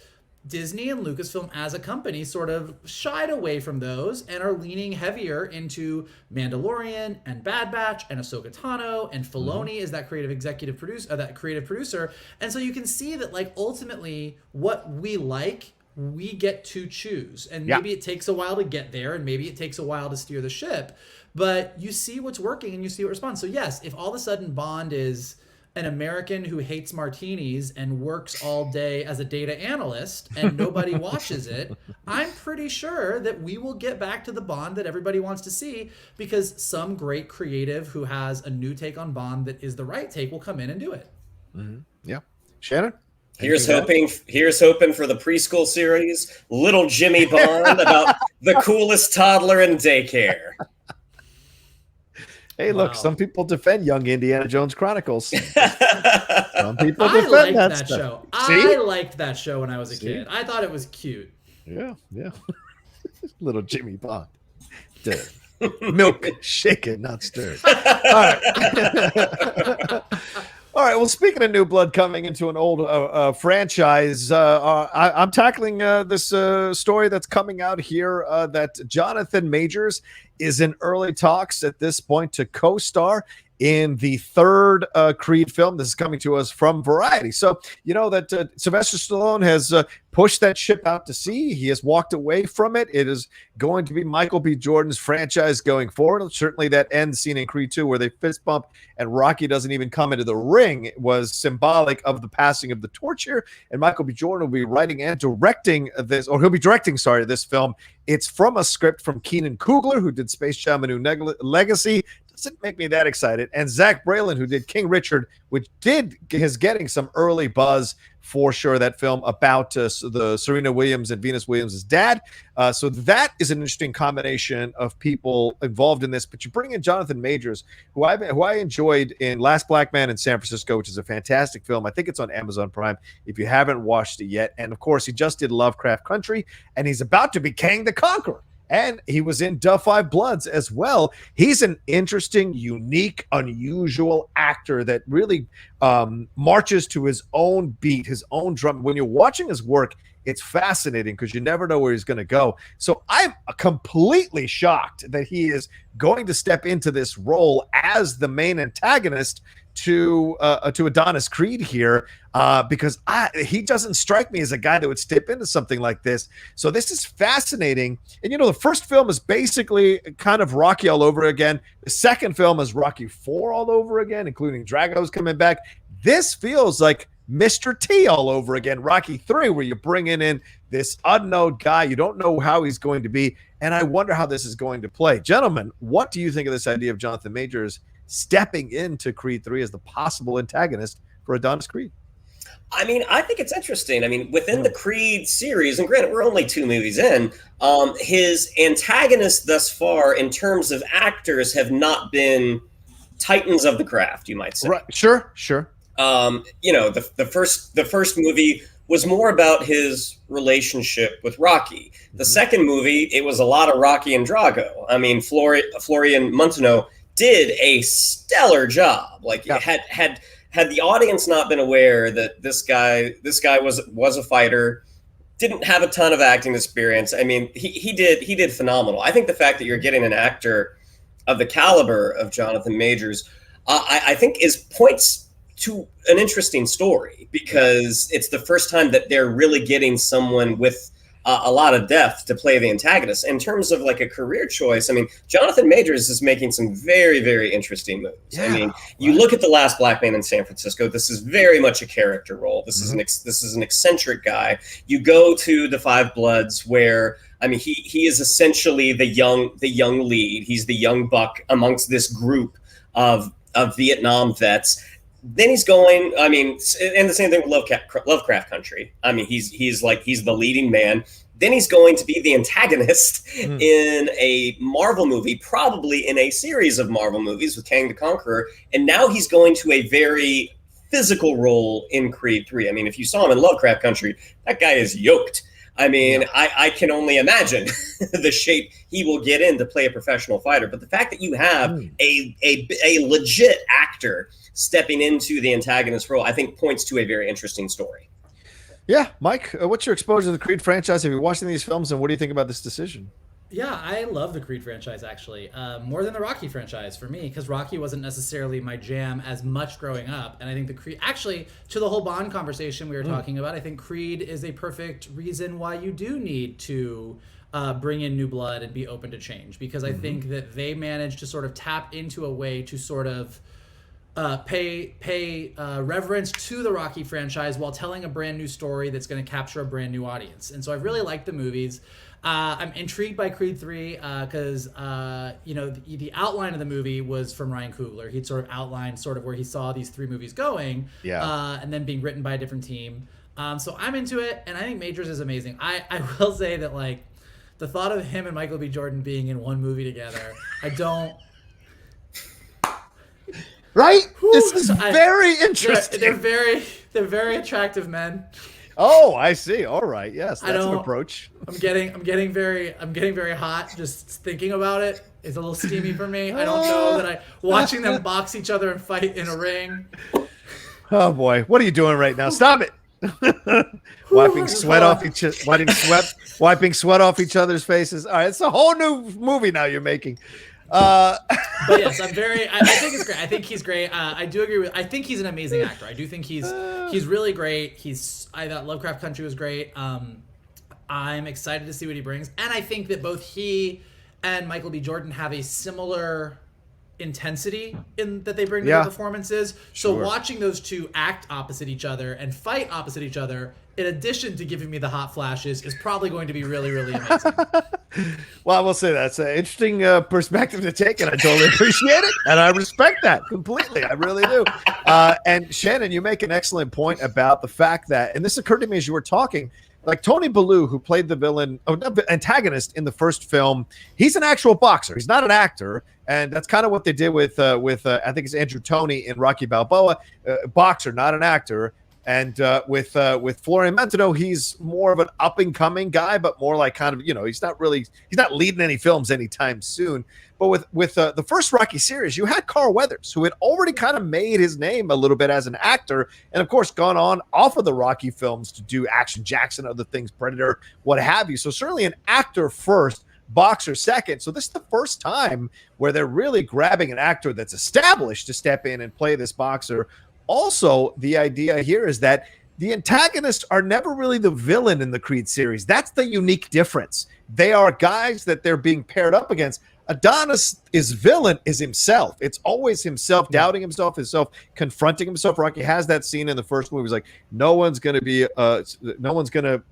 Speaker 2: Disney and Lucasfilm as a company sort of shied away from those and are leaning heavier into Mandalorian and Bad Batch and Ahsoka Tano, and Filoni is that creative producer. And so you can see that, like, ultimately what we like, we get to choose. And maybe it takes a while to get there, and maybe it takes a while to steer the ship, but you see what's working and you see what responds. So yes, if all of a sudden Bond is an American who hates martinis and works all day as a data analyst and nobody watches it, I'm pretty sure that we will get back to the Bond that everybody wants to see, because some great creative who has a new take on Bond that is the right take will come in and do it.
Speaker 1: Yeah. Shannon?
Speaker 3: Here's hoping for the preschool series, Little Jimmy Bond, about the coolest toddler in daycare.
Speaker 1: Hey, look, some people defend Young Indiana Jones Chronicles. Some people defend that
Speaker 2: show. I liked that show when I was a kid. I thought it was cute.
Speaker 1: Yeah. Little Jimmy Bond. Milk shaken, not stirred. All right. All right. Well, speaking of new blood coming into an old franchise, I'm tackling this story that's coming out here that Jonathan Majors is in early talks at this point to co-star in the third Creed film. This is coming to us from Variety. So, you know that Sylvester Stallone has pushed that ship out to sea. He has walked away from it. It is going to be Michael B. Jordan's franchise going forward. Certainly that end scene in Creed 2 where they fist bump and Rocky doesn't even come into the ring was symbolic of the passing of the torch here. And Michael B. Jordan will be writing and directing this, or he'll be directing, this film. It's from a script from Keenan Coogler, who did Space Jam: A New Legacy. Doesn't make me that excited. And Zach Bralan, who did King Richard, which is getting some early buzz for sure, that film about the Serena Williams and Venus Williams' dad. So that is an interesting combination of people involved in this. But you bring in Jonathan Majors, who I enjoyed in Last Black Man in San Francisco, which is a fantastic film. I think it's on Amazon Prime if you haven't watched it yet. And, of course, he just did Lovecraft Country, and he's about to be Kang the Conqueror. And he was in Da 5 Bloods as well. He's an interesting, unique, unusual actor that really marches to his own beat, his own drum. When you're watching his work, it's fascinating because you never know where he's going to go. So I'm completely shocked that he is going to step into this role as the main antagonist to Adonis Creed here, because he doesn't strike me as a guy that would step into something like this. So this is fascinating. And, you know, the first film is basically kind of Rocky all over again. The second film is Rocky 4 all over again, including Drago's coming back. This feels like Mr. T all over again, Rocky 3, where you're bringing in this unknown guy. You don't know how he's going to be, and I wonder how this is going to play. Gentlemen, what do you think of this idea of Jonathan Majors stepping into Creed 3 as the possible antagonist for Adonis Creed?
Speaker 3: I mean, I think it's interesting. I mean, within the Creed series, and granted, we're only 2 movies in, his antagonists thus far, in terms of actors, have not been titans of the craft, you might say.
Speaker 1: Right. Sure.
Speaker 3: You know, the first movie was more about his relationship with Rocky. The second movie, it was a lot of Rocky and Drago. I mean, Florian Munteanu did a stellar job. Like, had the audience not been aware that this guy was a fighter, didn't have a ton of acting experience. I mean, he did phenomenal. I think the fact that you're getting an actor of the caliber of Jonathan Majors, I think points to an interesting story, because it's the first time that they're really getting someone with a lot of depth to play the antagonist. In terms of like a career choice, I mean, Jonathan Majors is making some very, very interesting moves. Yeah, I mean, you look at The Last Black Man in San Francisco, this is very much a character role. This is an eccentric guy. You go to The 5 Bloods, where, I mean, he is essentially the young lead. He's the young buck amongst this group of Vietnam vets. Then he's going, I mean, and the same thing with Lovecraft Country. I mean, he's the leading man. Then he's going to be the antagonist in a Marvel movie, probably in a series of Marvel movies with Kang the Conqueror. And now he's going to a very physical role in Creed 3. I mean, if you saw him in Lovecraft Country, that guy is yoked. I mean, I can only imagine the shape he will get in to play a professional fighter. But the fact that you have a legit actor stepping into the antagonist role, I think points to a very interesting story.
Speaker 1: Yeah, Mike, what's your exposure to the Creed franchise? Have you watched any of these films, and what do you think about this decision?
Speaker 2: Yeah, I love the Creed franchise, actually, more than the Rocky franchise for me, because Rocky wasn't necessarily my jam as much growing up. And I think the Creed, actually, to the whole Bond conversation we were talking about, I think Creed is a perfect reason why you do need to bring in new blood and be open to change, because I think that they managed to sort of tap into a way to sort of pay reverence to the Rocky franchise while telling a brand new story that's going to capture a brand new audience. And so I really like the movies. I'm intrigued by Creed 3 because the outline of the movie was from Ryan Coogler. He'd sort of outlined sort of where he saw these 3 movies going, and then being written by a different team. So I'm into it, and I think Majors is amazing. I will say that, like, the thought of him and Michael B. Jordan being in one movie together, I don't...
Speaker 1: Right? This is very interesting.
Speaker 2: They're very attractive men.
Speaker 1: Oh, I see. All right. Yes, that's an approach.
Speaker 2: I'm getting very hot just thinking about it. It's a little steamy for me. I don't know that watching them box each other and fight in a ring.
Speaker 1: Oh boy, what are you doing right now? Stop it. wiping sweat off each other's faces. All right, it's a whole new movie now you're making.
Speaker 2: But yes, I think it's great. I think he's great. I do agree I think he's an amazing actor. I do think he's really great. I thought Lovecraft Country was great. I'm excited to see what he brings. And I think that both he and Michael B. Jordan have a similar intensity in that they bring to their performances. So watching those two act opposite each other and fight opposite each other, in addition to giving me the hot flashes, is probably going to be really, really amazing.
Speaker 1: Well, I will say that's an interesting perspective to take, and I totally appreciate it, and I respect that completely. I really do. And Shannon, you make an excellent point about the fact that, and this occurred to me as you were talking, like Tony Bellew, who played the antagonist in the first film, he's an actual boxer. He's not an actor, and that's kind of what they did with I think it's Andrew Toney in Rocky Balboa, boxer, not an actor. And with Florian Mentono, he's more of an up and coming guy, but more like kind of, he's not leading any films anytime soon. But with the first Rocky series, you had Carl Weathers, who had already kind of made his name a little bit as an actor, and of course gone on off of the Rocky films to do Action Jackson, other things, Predator, what have you. So certainly an actor first, boxer second. So this is the first time where they're really grabbing an actor that's established to step in and play this boxer. Also, the idea here is that the antagonists are never really the villain in the Creed series. That's the unique difference. They are guys that they're being paired up against. Adonis' villain is himself. It's always himself, doubting himself, confronting himself. Rocky has that scene in the first movie. He's like, no one's going to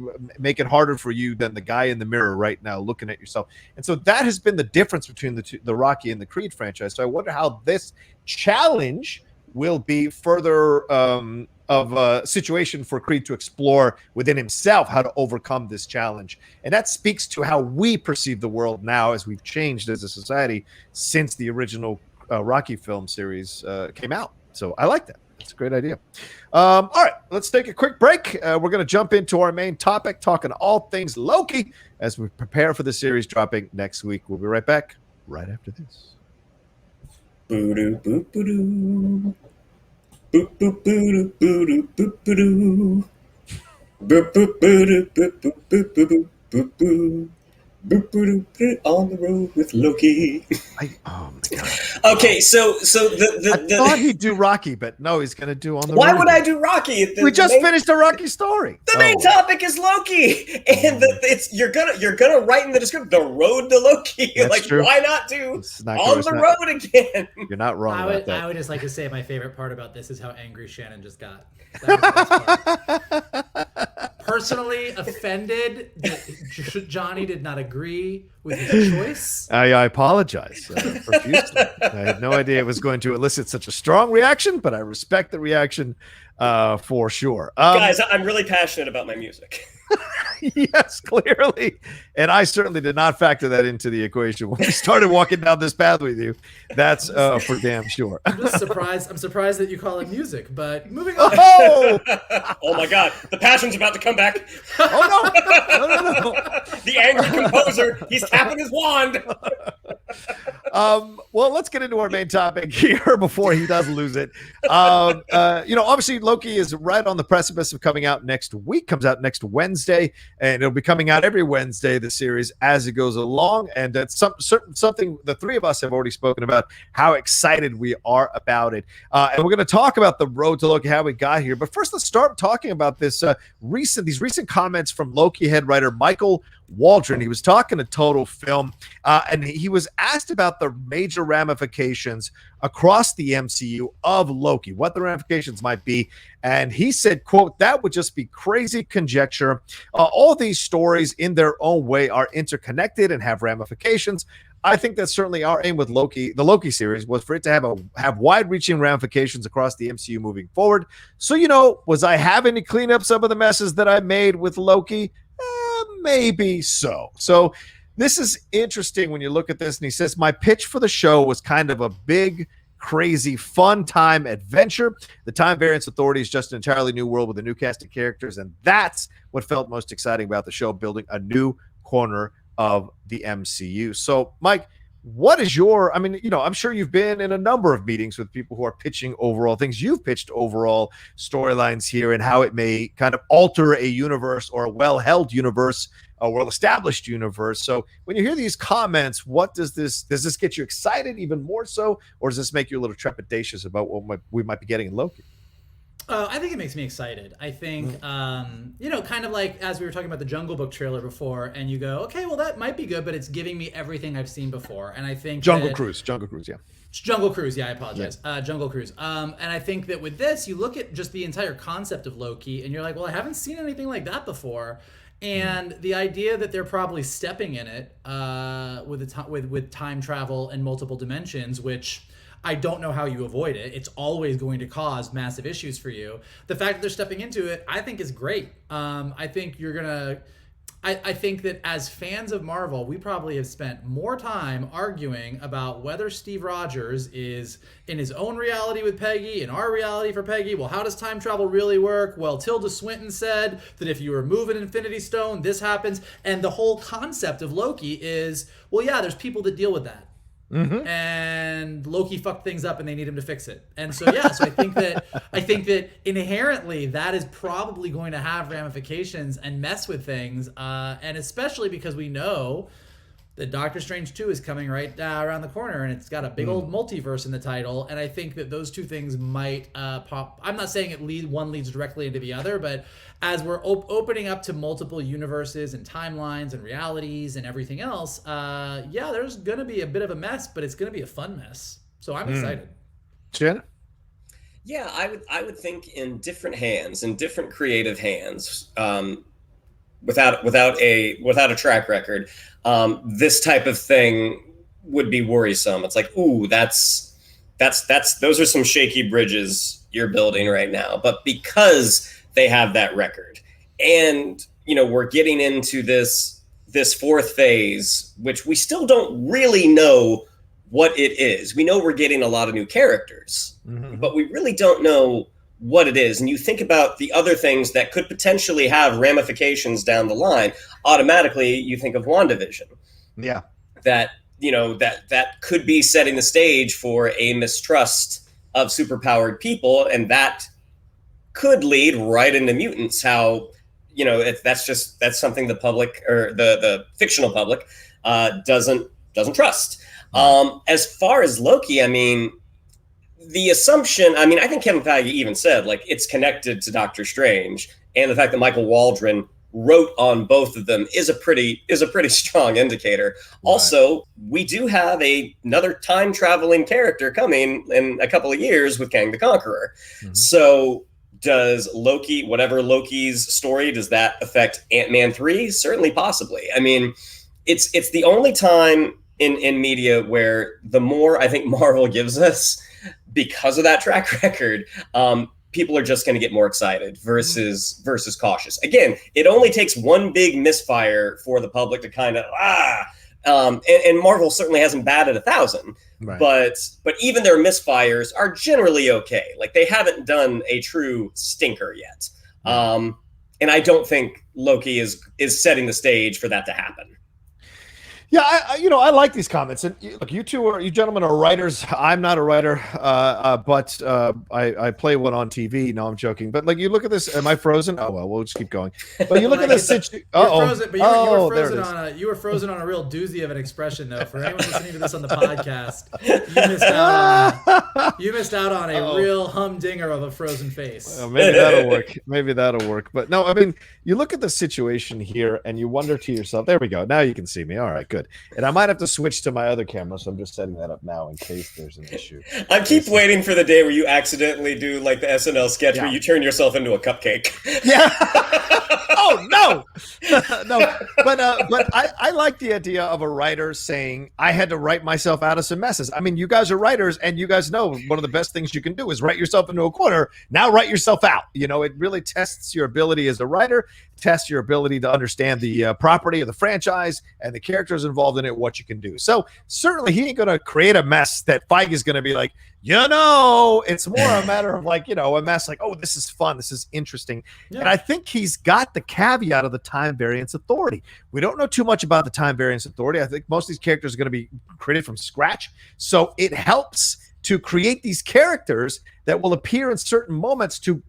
Speaker 1: make it harder for you than the guy in the mirror right now looking at yourself. And so that has been the difference between the Rocky and the Creed franchise. So I wonder how this challenge will be further of a situation for Creed to explore within himself how to overcome this challenge. And that speaks to how we perceive the world now as we've changed as a society since the original Rocky film series came out. So I like that. It's a great idea. All right, let's take a quick break. We're going to jump into our main topic, talking all things Loki as we prepare for the series dropping next week. We'll be right back right after this.
Speaker 3: Boo-doo, boo-doo. Boop boop boo boo boo boo boo boop boop boo boop boop boop boop boop boop boop boop on the road with Loki.
Speaker 1: Oh my god.
Speaker 3: Okay, so
Speaker 1: I thought he'd do Rocky, but no, he's gonna do on the road.
Speaker 3: Why would I do Rocky?
Speaker 1: We just finished a Rocky story.
Speaker 3: The main topic is Loki, and you're gonna write in the description the road to Loki.
Speaker 1: That's
Speaker 3: like,
Speaker 1: true.
Speaker 3: Why not do on the road again?
Speaker 1: You're not wrong about that.
Speaker 2: I would just like to say my favorite part about this is how angry Shannon just got. That was the best part. Personally offended that Johnny did not agree with his choice.
Speaker 1: I apologize profusely. I had no idea it was going to elicit such a strong reaction, but I respect the reaction. for sure.
Speaker 3: Guys, I'm really passionate about my music.
Speaker 1: Yes, clearly. And I certainly did not factor that into the equation when we started walking down this path with you. That's for damn sure.
Speaker 2: I'm just surprised. I'm surprised that you call it music, but moving on.
Speaker 1: Oh,
Speaker 3: Oh my God, the passion's about to come back.
Speaker 1: oh no.
Speaker 3: The angry composer, he's tapping his wand.
Speaker 1: Well, let's get into our main topic here before he does lose it. Obviously Loki is right on the precipice of coming out next week, comes out next Wednesday, and it'll be coming out every Wednesday, the series, as it goes along. And that's something the three of us have already spoken about, how excited we are about it. And we're going to talk about the road to Loki, how we got here. But first, let's start talking about these recent comments from Loki head writer Michael Waldron. He was talking to Total Film, and he was asked about the major ramifications across the MCU of Loki, what the ramifications might be. And he said, quote, "That would just be crazy conjecture. All these stories in their own way are interconnected and have ramifications. I think that's certainly our aim with Loki. The Loki series was for it to have wide-reaching ramifications across the MCU moving forward. So, was I having to clean up some of the messes that I made with Loki? Maybe so. So this is interesting when you look at this." And he says, "My pitch for the show was kind of a big, crazy, fun time adventure. The Time Variance Authority is just an entirely new world with a new cast of characters, and that's what felt most exciting about the show, building a new corner of the MCU." So, Mike, what is I'm sure you've been in a number of meetings with people who are pitching overall things. You've pitched overall storylines here and how it may kind of alter a universe or a well-held universe, a well-established universe. So when you hear these comments, what does this get you excited even more so, or does this make you a little trepidatious about what we might be getting in Loki?
Speaker 2: I think it makes me excited. I think, kind of like as we were talking about the Jungle Book trailer before, and you go, okay, well, that might be good, but it's giving me everything I've seen before. And I think
Speaker 1: Jungle Cruise, yeah.
Speaker 2: Jungle Cruise, yeah, I apologize. Yeah. Jungle Cruise. And I think that with this, you look at just the entire concept of Loki, and you're like, well, I haven't seen anything like that before. And the idea that they're probably stepping in it with time travel and multiple dimensions, which I don't know how you avoid it. It's always going to cause massive issues for you. The fact that they're stepping into it, I think, is great. I think I think that as fans of Marvel, we probably have spent more time arguing about whether Steve Rogers is in his own reality with Peggy, in our reality for Peggy. Well, how does time travel really work? Well, Tilda Swinton said that if you remove an Infinity Stone, this happens. And the whole concept of Loki is, well, yeah, there's people that deal with that. Mm-hmm. And Loki fucked things up and they need him to fix it. And so so I think that inherently that is probably going to have ramifications and mess with things, and especially because we know that Doctor Strange 2 is coming right around the corner, and it's got a big old multiverse in the title. And I think that those two things might pop. I'm not saying one leads directly into the other, but as we're opening up to multiple universes and timelines and realities and everything else, there's going to be a bit of a mess, but it's going to be a fun mess. So I'm excited.
Speaker 1: Jen?
Speaker 3: Yeah, I would think in different hands, in different creative hands, without a track record, this type of thing would be worrisome. It's like, ooh, those are some shaky bridges you're building right now. But because they have that record, and we're getting into this fourth phase, which we still don't really know what it is. We know we're getting a lot of new characters, but we really don't know what it is. And you think about the other things that could potentially have ramifications down the line, automatically you think of WandaVision. Yeah. That could be setting the stage for a mistrust of superpowered people, and that could lead right into mutants. How, that's something the public, or the fictional public, doesn't trust. As far as Loki, the assumption, I think Kevin Feige even said, it's connected to Doctor Strange, and the fact that Michael Waldron wrote on both of them is a pretty strong indicator. Right. Also, we do have another time traveling character coming in a couple of years with Kang the Conqueror. Mm-hmm. So does Loki, whatever Loki's story, does that affect Ant-Man 3? Certainly, possibly. It's the only time in media where the more I think Marvel gives us, because of that track record, people are just going to get more excited versus cautious. Again, it only takes one big misfire for the public to kind of and Marvel certainly hasn't batted 1,000,
Speaker 1: Right.
Speaker 3: but even their misfires are generally okay. Like, they haven't done a true stinker yet, and I don't think Loki is setting the stage for that to happen.
Speaker 1: Yeah, I like these comments, and look, you gentlemen are writers. I'm not a writer, but I play one on TV. No, I'm joking. But like, you look at this. Am I frozen? Oh well, we'll just keep going. But you look at this situation.
Speaker 2: You were frozen on a real doozy of an expression, though. For anyone listening to this on the podcast, you missed out on a real humdinger of a frozen face.
Speaker 1: Well, maybe that'll work. Maybe that'll work. But no, I mean, you look at the situation here, and you wonder to yourself. There we go. Now you can see me. All right, good. And I might have to switch to my other camera, so I'm just setting that up now in case there's an issue.
Speaker 3: I keep waiting for the day where you accidentally do like the SNL sketch where you turn yourself into a cupcake.
Speaker 1: Yeah. Oh no, no. But I like the idea of a writer saying, I had to write myself out of some messes. I mean, you guys are writers, and you guys know one of the best things you can do is write yourself into a corner. Now write yourself out. You know, it really tests your ability as a writer, tests your ability to understand the property of the franchise and the characters involved in it, what you can do. So certainly he ain't going to create a mess that Feige is going to be like, it's more a matter of like, a mess like, oh, this is fun. This is interesting. Yeah. And I think he's got the caveat of the time variance authority. We don't know too much about the time variance authority. I think most of these characters are going to be created from scratch. So it helps to create these characters that will appear in certain moments to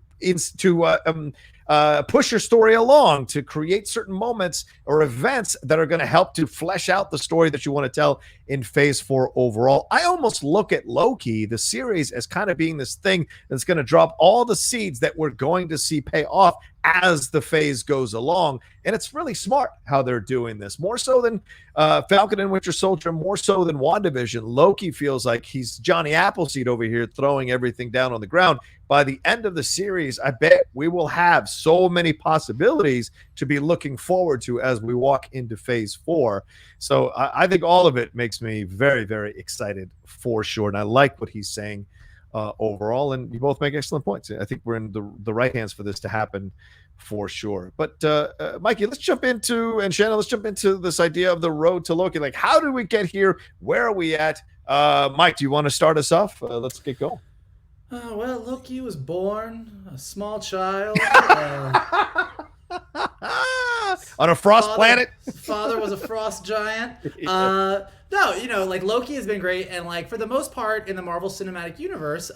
Speaker 1: push your story along, to create certain moments or events that are going to help to flesh out the story that you want to tell in phase 4 overall. I almost look at Loki, the series, as kind of being this thing that's going to drop all the seeds that we're going to see pay off as the phase goes along. And it's really smart how they're doing this, more so than Falcon and Winter Soldier, more so than WandaVision. Loki feels like he's Johnny Appleseed over here throwing everything down on the ground. By the end of the series, I bet we will have so many possibilities to be looking forward to as we walk into phase 4. So I think all of it makes me very, very excited for sure. And I like what he's saying overall. And you both make excellent points. I think we're in the right hands for this to happen for sure. But Mikey, let's jump into, and Shannon, let's jump into this idea of the road to Loki. Like, how did we get here? Where are we at? Mike, do you want to start us off? Let's get going.
Speaker 2: Well, Loki was born a small child.
Speaker 1: On a frost planet.
Speaker 2: Father was a frost giant. No, like Loki has been great, and like for the most part in the Marvel Cinematic Universe,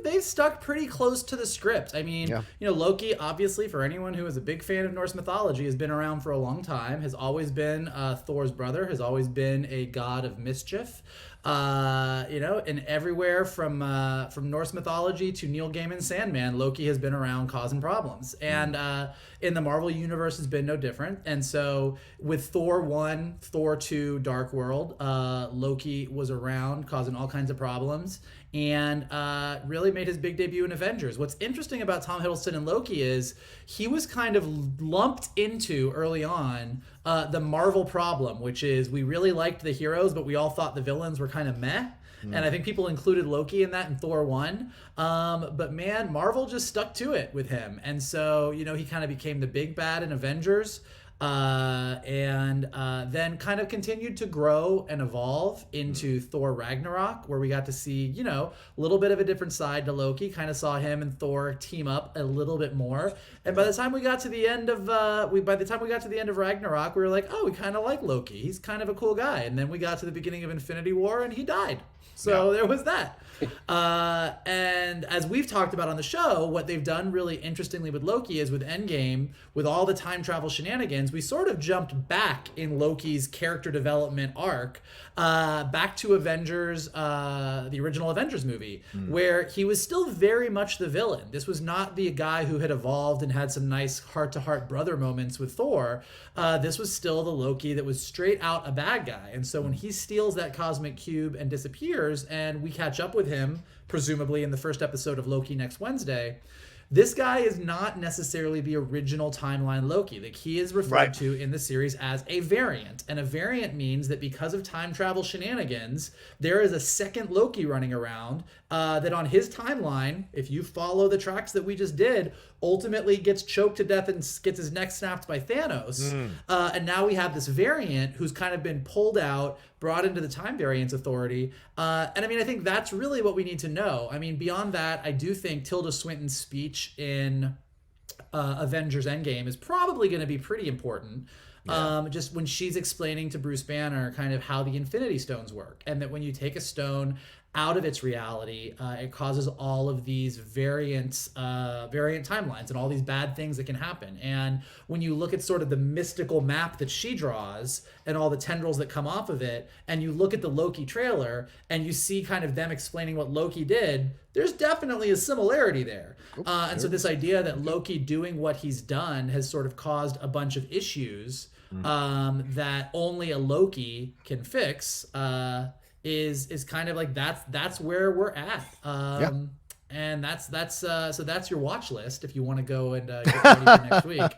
Speaker 2: they've stuck pretty close to the script. I mean, Loki, obviously, for anyone who is a big fan of Norse mythology, has been around for a long time. Has always been Thor's brother. Has always been a god of mischief. And everywhere from Norse mythology to Neil Gaiman's Sandman, Loki has been around causing problems. And in the Marvel Universe has been no different. And so with Thor 1, Thor 2, Dark World, Loki was around causing all kinds of problems and really made his big debut in Avengers. What's interesting about Tom Hiddleston and Loki is he was kind of lumped into early on the Marvel problem, which is we really liked the heroes, but we all thought the villains were kind of meh. And I think people included Loki in that in Thor 1. But man, Marvel just stuck to it with him. And so, he kind of became the big bad in Avengers. And then kind of continued to grow and evolve into Thor Ragnarok, where we got to see, a little bit of a different side to Loki. Kind of saw him and Thor team up a little bit more. And by the time we got to the end of Ragnarok, we were like, oh, we kind of like Loki. He's kind of a cool guy. And then we got to the beginning of Infinity War, and he died. So there was that. And as we've talked about on the show, what they've done really interestingly with Loki is with Endgame, with all the time travel shenanigans, we sort of jumped back in Loki's character development arc back to Avengers, the original Avengers movie, where he was still very much the villain. This was not the guy who had evolved and had some nice heart-to-heart brother moments with Thor. This was still the Loki that was straight out a bad guy. And so when he steals that cosmic cube and disappears, and we catch up with him, presumably in the first episode of Loki next Wednesday, this guy is not necessarily the original timeline Loki. Like, he is referred to in the series as a variant. And a variant means that because of time travel shenanigans, there is a second Loki running around that on his timeline, if you follow the tracks that we just did, ultimately gets choked to death and gets his neck snapped by Thanos. And now we have this variant who's kind of been pulled out, brought into the Time Variance Authority. And I mean, I think that's really what we need to know. I mean, beyond that, I do think Tilda Swinton's speech in Avengers Endgame is probably going to be pretty important. Just when she's explaining to Bruce Banner kind of how the Infinity Stones work, and that when you take a stone out of its reality, it causes all of these variant timelines and all these bad things that can happen. And when you look at sort of the mystical map that she draws and all the tendrils that come off of it, and you look at the Loki trailer and you see kind of them explaining what Loki did, there's definitely a similarity there. And so this idea that Loki doing what he's done has sort of caused a bunch of issues that only a Loki can fix is kind of like that's where we're at. And that's your watch list if you want to go and get ready for next week.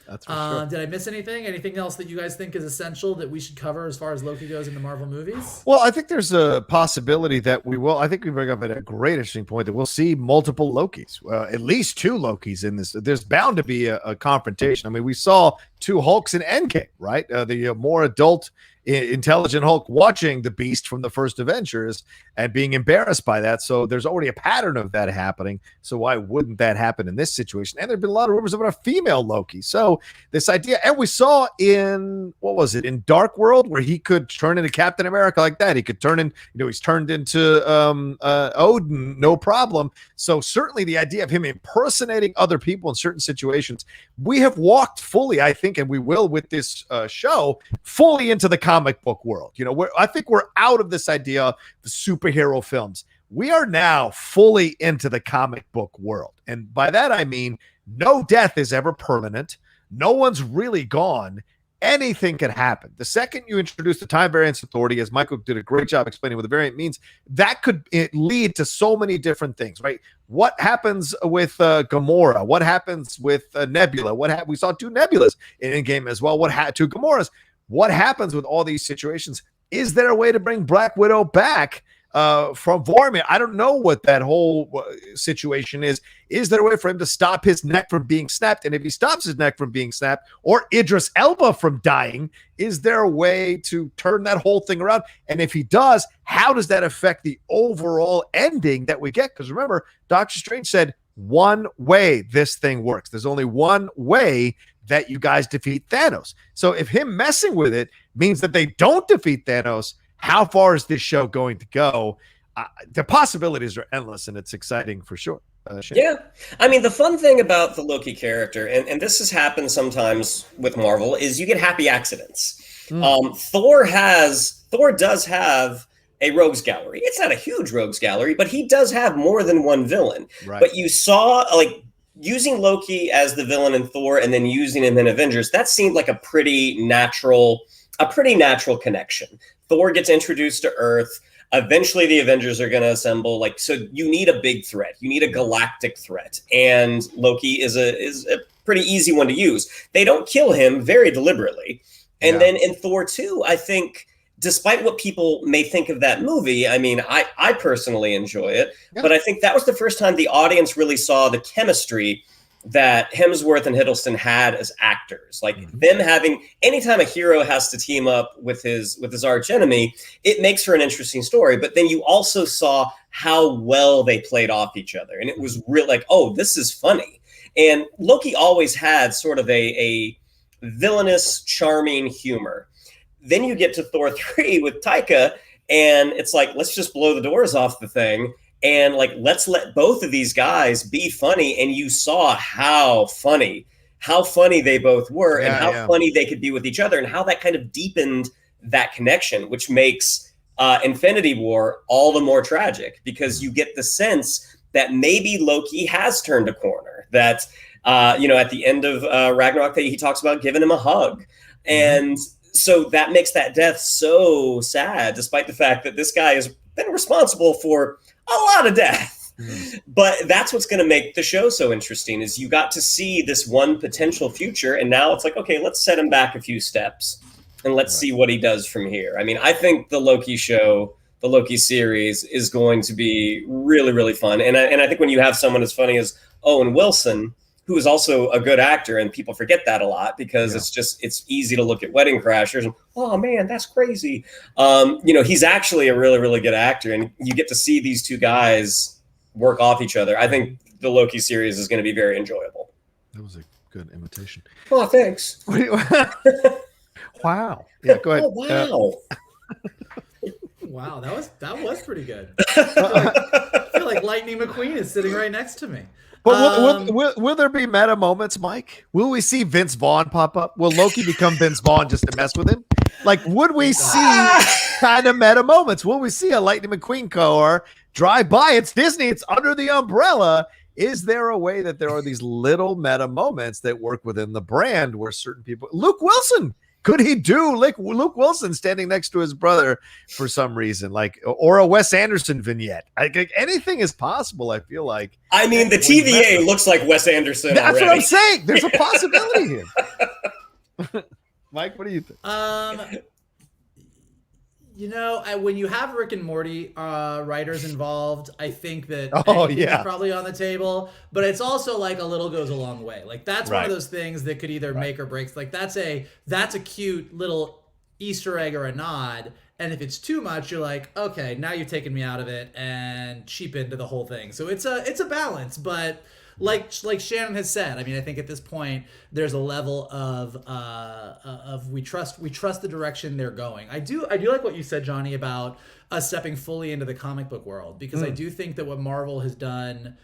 Speaker 1: That's for sure.
Speaker 2: Did I miss anything? Anything else that you guys think is essential that we should cover as far as Loki goes in the Marvel movies?
Speaker 1: Well, I think there's a possibility that we will. I think we bring up a great, interesting point that we'll see multiple Lokis, at least two Lokis in this. There's bound to be a confrontation. I mean, we saw two Hulks in Endgame, right? The more adult, intelligent Hulk watching the Beast from the first Avengers and being embarrassed by that. So there's already a pattern of that happening. So why wouldn't that happen in this situation? And there've been a lot of rumors about a female Loki. So this idea, and we saw in, what was it, in Dark World, where he could turn into Captain America like that. He could turn in, he's turned into Odin, no problem. So certainly the idea of him impersonating other people in certain situations, we have walked fully, I think, and we will with this show, fully into the comic book world. I think we're out of this idea of the superhero films. We are now fully into the comic book world. And by that, I mean, no death is ever permanent. No one's really gone. Anything can happen. The second you introduce the Time Variance Authority, as Michael did a great job explaining what the variant means, that could lead to so many different things, right? What happens with Gamora? What happens with Nebula? We saw two Nebulas in Endgame as well. Two Gamoras? What happens with all these situations? Is there a way to bring Black Widow back from Vormir? I don't know what that whole situation is. Is there a way for him to stop his neck from being snapped? And if he stops his neck from being snapped, or Idris Elba from dying, is there a way to turn that whole thing around? And if he does, how does that affect the overall ending that we get? Because remember, Doctor Strange said, one way this thing works. There's only one way that you guys defeat Thanos. So if him messing with it means that they don't defeat Thanos, how far is this show going to go? The possibilities are endless, and it's exciting for sure.
Speaker 3: Yeah. I mean, the fun thing about the Loki character, and this has happened sometimes with Marvel, is you get happy accidents. Thor does have a rogues gallery. It's not a huge rogues gallery, but he does have more than one villain. Right. But you saw, using Loki as the villain in Thor and then using him in Avengers, that seemed like a pretty natural connection. Thor gets introduced to Earth. Eventually the Avengers are going to assemble. So you need a big threat. You need a galactic threat. And Loki is a pretty easy one to use. They don't kill him very deliberately. And then in Thor 2, I think, despite what people may think of that movie, I mean, I personally enjoy it, but I think that was the first time the audience really saw the chemistry that Hemsworth and Hiddleston had as actors. Them having, anytime a hero has to team up with his arch enemy, it makes for an interesting story. But then you also saw how well they played off each other. And it was real oh, this is funny. And Loki always had sort of a villainous, charming humor. Then you get to Thor 3 with Taika, and it's let's just blow the doors off the thing. And let's let both of these guys be funny. And you saw how funny they both were, and how funny they could be with each other, and how that kind of deepened that connection, which makes Infinity War all the more tragic, because you get the sense that maybe Loki has turned a corner, that, at the end of Ragnarok, he talks about giving him a hug. And so that makes that death so sad, despite the fact that this guy has been responsible for a lot of death. But that's what's going to make the show so interesting is you got to see this one potential future, and now it's like, okay, let's set him back a few steps and let's see what he does from here. I mean, I think the Loki show, the Loki series, is going to be really, really fun. And I think when you have someone as funny as Owen Wilson, who is also a good actor, and people forget that a lot because it's easy to look at Wedding Crashers and, oh man, that's crazy. He's actually a really, really good actor, and you get to see these two guys work off each other. I think the Loki series is going to be very enjoyable.
Speaker 1: That was a good imitation.
Speaker 3: Oh, thanks.
Speaker 1: Wow. Yeah, go ahead.
Speaker 3: Oh, wow.
Speaker 2: Wow, that was pretty good. I feel like Lightning McQueen is sitting right next to me.
Speaker 1: But will there be meta moments, Mike? Will we see Vince Vaughn pop up? Will Loki become Vince Vaughn just to mess with him? Like, would we see kind of meta moments? Will we see a Lightning McQueen car drive by? It's Disney. It's under the umbrella. Is there a way that there are these little meta moments that work within the brand where certain people... Luke Wilson, could he do Luke Wilson standing next to his brother for some reason, or a Wes Anderson vignette? Anything is possible. I feel like.
Speaker 3: I mean, the TVA looks like Wes Anderson.
Speaker 1: That's
Speaker 3: already.
Speaker 1: what I'm saying. There's a possibility here. Mike, what do you think?
Speaker 2: When you have Rick and Morty writers involved, I think that is probably on the table. But it's also like a little goes a long way. Like that's one of those things that could either make or break. Like that's a cute little Easter egg or a nod. And if it's too much, you're like, okay, now you've taken me out of it and cheapened the whole thing. So it's a balance, but. Like Shannon has said, I mean, I think at this point there's a level of we trust the direction they're going. I do like what you said, Johnny, about us stepping fully into the comic book world, because I do think that what Marvel has done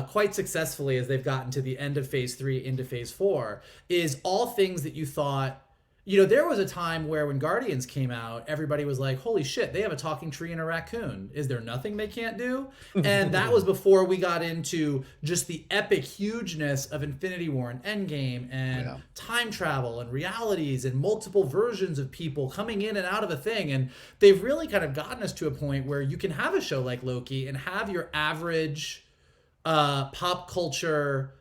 Speaker 2: quite successfully as they've gotten to the end of Phase 3 into Phase 4 is all things that you thought. There was a time where when Guardians came out, everybody was like, holy shit, they have a talking tree and a raccoon. Is there nothing they can't do? And that was before we got into just the epic hugeness of Infinity War and Endgame and time travel and realities and multiple versions of people coming in and out of a thing. And they've really kind of gotten us to a point where you can have a show like Loki and have your average pop culture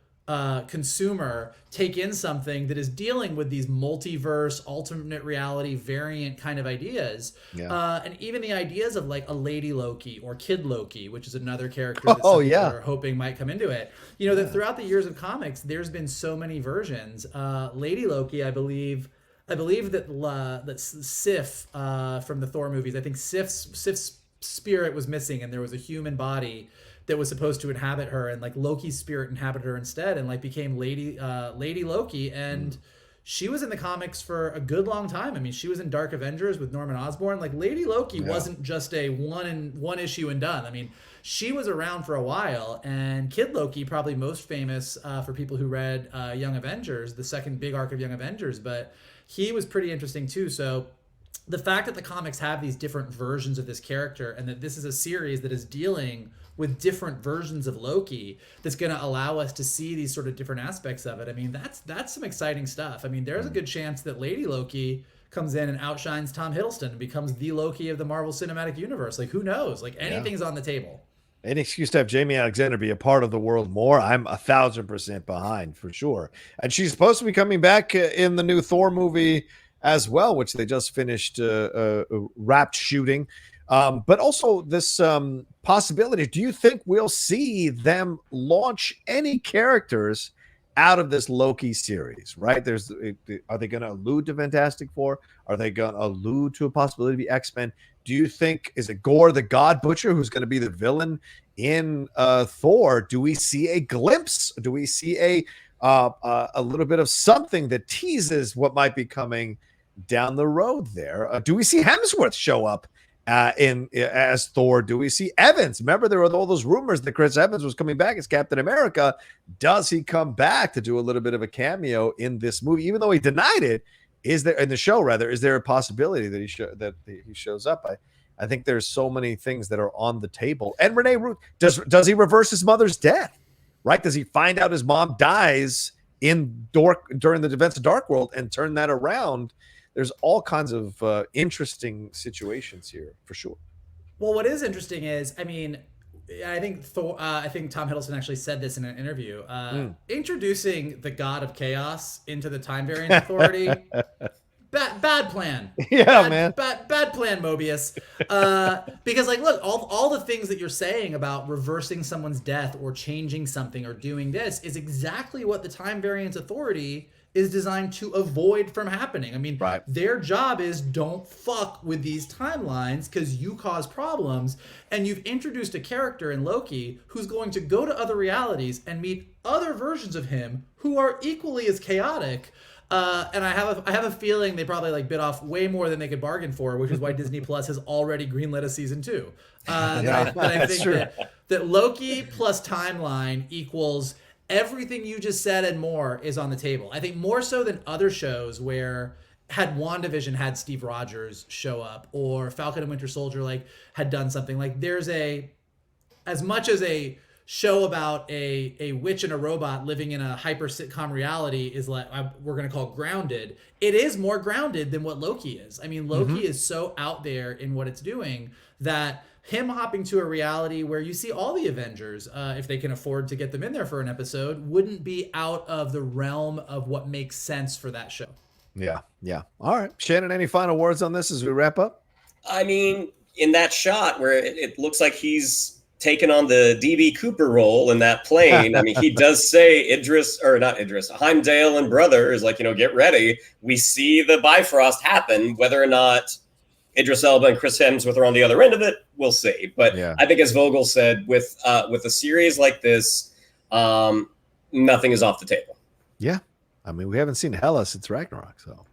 Speaker 2: consumer take in something that is dealing with these multiverse, alternate reality, variant kind of ideas. And even the ideas of like a Lady Loki or Kid Loki, which is another character that some people are hoping might come into it. That throughout the years of comics, there's been so many versions. Lady Loki, I believe that Sif from the Thor movies, I think Sif's spirit was missing and there was a human body that was supposed to inhabit her, and like Loki's spirit inhabited her instead and like became Lady Loki. And she was in the comics for a good long time. I mean, she was in Dark Avengers with Norman Osborn. Like Lady Loki wasn't just a one issue and done. I mean, she was around for a while. And Kid Loki, probably most famous for people who read Young Avengers, the second big arc of Young Avengers, but he was pretty interesting too. So the fact that the comics have these different versions of this character and that this is a series that is dealing with different versions of Loki that's going to allow us to see these sort of different aspects of it. I mean, that's some exciting stuff. I mean, there's a good chance that Lady Loki comes in and outshines Tom Hiddleston and becomes the Loki of the Marvel Cinematic Universe. Like, who knows? Like, anything's on the table.
Speaker 1: Any excuse to have Jamie Alexander be a part of the world more, I'm 1,000% behind for sure. And she's supposed to be coming back in the new Thor movie as well, which they just finished wrapped shooting. But also this possibility, do you think we'll see them launch any characters out of this Loki series, right? Are they going to allude to Fantastic Four? Are they going to allude to a possibility to be X-Men? Do you think, is it Gore the God Butcher who's going to be the villain in Thor? Do we see a glimpse? Do we see a little bit of something that teases what might be coming down the road there? Do we see Hemsworth show up as Thor? Do we see Evans? Remember, there were all those rumors that Chris Evans was coming back as Captain America. Does he come back to do a little bit of a cameo in this movie, even though he denied it? Is there in the show? Rather, is there a possibility that he shows up? I think there's so many things that are on the table. And Renee Ruth, does he reverse his mother's death? Right? Does he find out his mom dies during the events of Dark World and turn that around? There's all kinds of interesting situations here for sure.
Speaker 2: Well, what is interesting is, I mean, I think I think Tom Hiddleston actually said this in an interview. Introducing the God of Chaos into the Time Variance Authority. Bad plan.
Speaker 1: Yeah, man.
Speaker 2: Bad plan, Mobius. Because like, look, all the things that you're saying about reversing someone's death or changing something or doing this is exactly what the Time Variance Authority is designed to avoid from happening. I mean, their job is don't fuck with these timelines because you cause problems. And you've introduced a character in Loki who's going to go to other realities and meet other versions of him who are equally as chaotic. And I have a feeling they probably like bit off way more than they could bargain for, which is why Disney Plus has already greenlit a season 2. I think that Loki plus timeline equals everything you just said and more is on the table. I think more so than other shows where had WandaVision had Steve Rogers show up or Falcon and Winter Soldier like had done something like there's as much as a show about a witch and a robot living in a hyper sitcom reality is like we're going to call grounded. It is more grounded than what Loki is. I mean, Loki is so out there in what it's doing that him hopping to a reality where you see all the Avengers, if they can afford to get them in there for an episode, wouldn't be out of the realm of what makes sense for that show.
Speaker 1: Yeah. All right. Shannon, any final words on this as we wrap up?
Speaker 3: I mean, in that shot where it looks like he's taken on the DB Cooper role in that plane. I mean, he does say Heimdall and brother is like, get ready. We see the Bifrost happen, whether or not Idris Elba and Chris Hemsworth are on the other end of it, we'll see. But I think, as Vogel said, with a series like this, nothing is off the table. Yeah.
Speaker 1: I mean, we haven't seen Hela since Ragnarok, so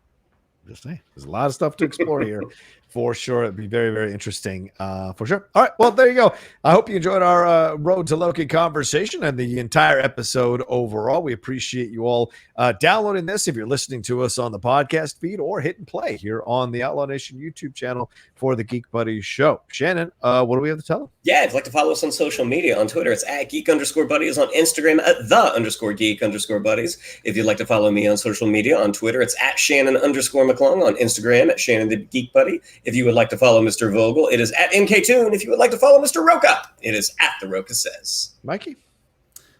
Speaker 1: just saying. There's a lot of stuff to explore here. For sure. It'd be very, very interesting. For sure. All right. Well, there you go. I hope you enjoyed our Road to Loki conversation and the entire episode overall. We appreciate you all downloading this if you're listening to us on the podcast feed or hit and play here on the Outlaw Nation YouTube channel for the Geek Buddies show. Shannon, what do we have to tell them?
Speaker 3: Yeah, if you'd like to follow us on social media, on Twitter, it's at @geek_buddies, on Instagram at @the_geek_buddies. If you'd like to follow me on social media, on Twitter, it's at Shannon_McClung, on Instagram at Shannon the Geek Buddy. If you would like to follow Mr. Vogel, it is at MKToon. If you would like to follow Mr. Rocha, it is at The Rocha Says.
Speaker 1: Mikey?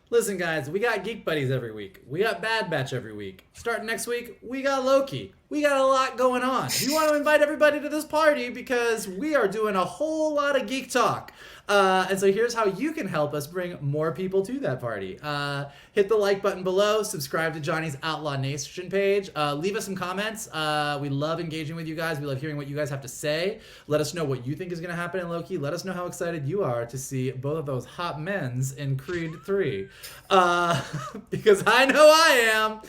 Speaker 2: Listen, guys, we got Geek Buddies every week. We got Bad Batch every week. Starting next week, we got Loki. We got a lot going on. We want to invite everybody to this party because we are doing a whole lot of geek talk. And so here's how you can help us bring more people to that party. Hit the like button below. Subscribe to Johnny's Outlaw Nation page. Leave us some comments. We love engaging with you guys. We love hearing what you guys have to say. Let us know what you think is going to happen in Loki. Let us know how excited you are to see both of those hot men's in Creed 3. Because I know I am.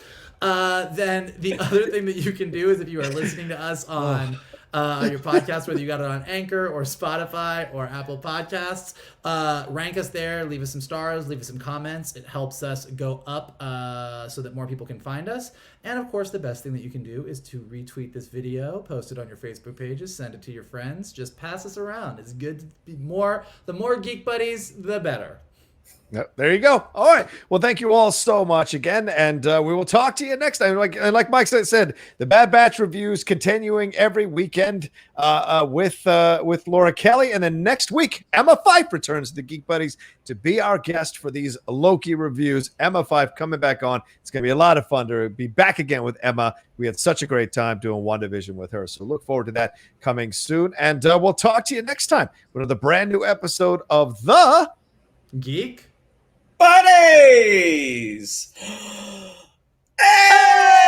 Speaker 2: Then the other thing that you can do is if you are listening to us on your podcast, whether you got it on Anchor or Spotify or Apple Podcasts, rank us there, leave us some stars, leave us some comments. It helps us go up so that more people can find us. And of course, the best thing that you can do is to retweet this video, post it on your Facebook pages, send it to your friends, just pass us around. It's good to be the more Geek Buddies, the better.
Speaker 1: Yep, there you go. All right. Well, thank you all so much again, and we will talk to you next time. Like Mike said, the Bad Batch reviews continuing every weekend with Laura Kelly, and then next week Emma Fyfe returns to the Geek Buddies to be our guest for these Loki reviews. Emma Fyfe coming back on. It's going to be a lot of fun to be back again with Emma. We had such a great time doing WandaVision with her, so look forward to that coming soon. And we'll talk to you next time with another brand new episode of the
Speaker 2: Geek
Speaker 3: Buddies! Hey!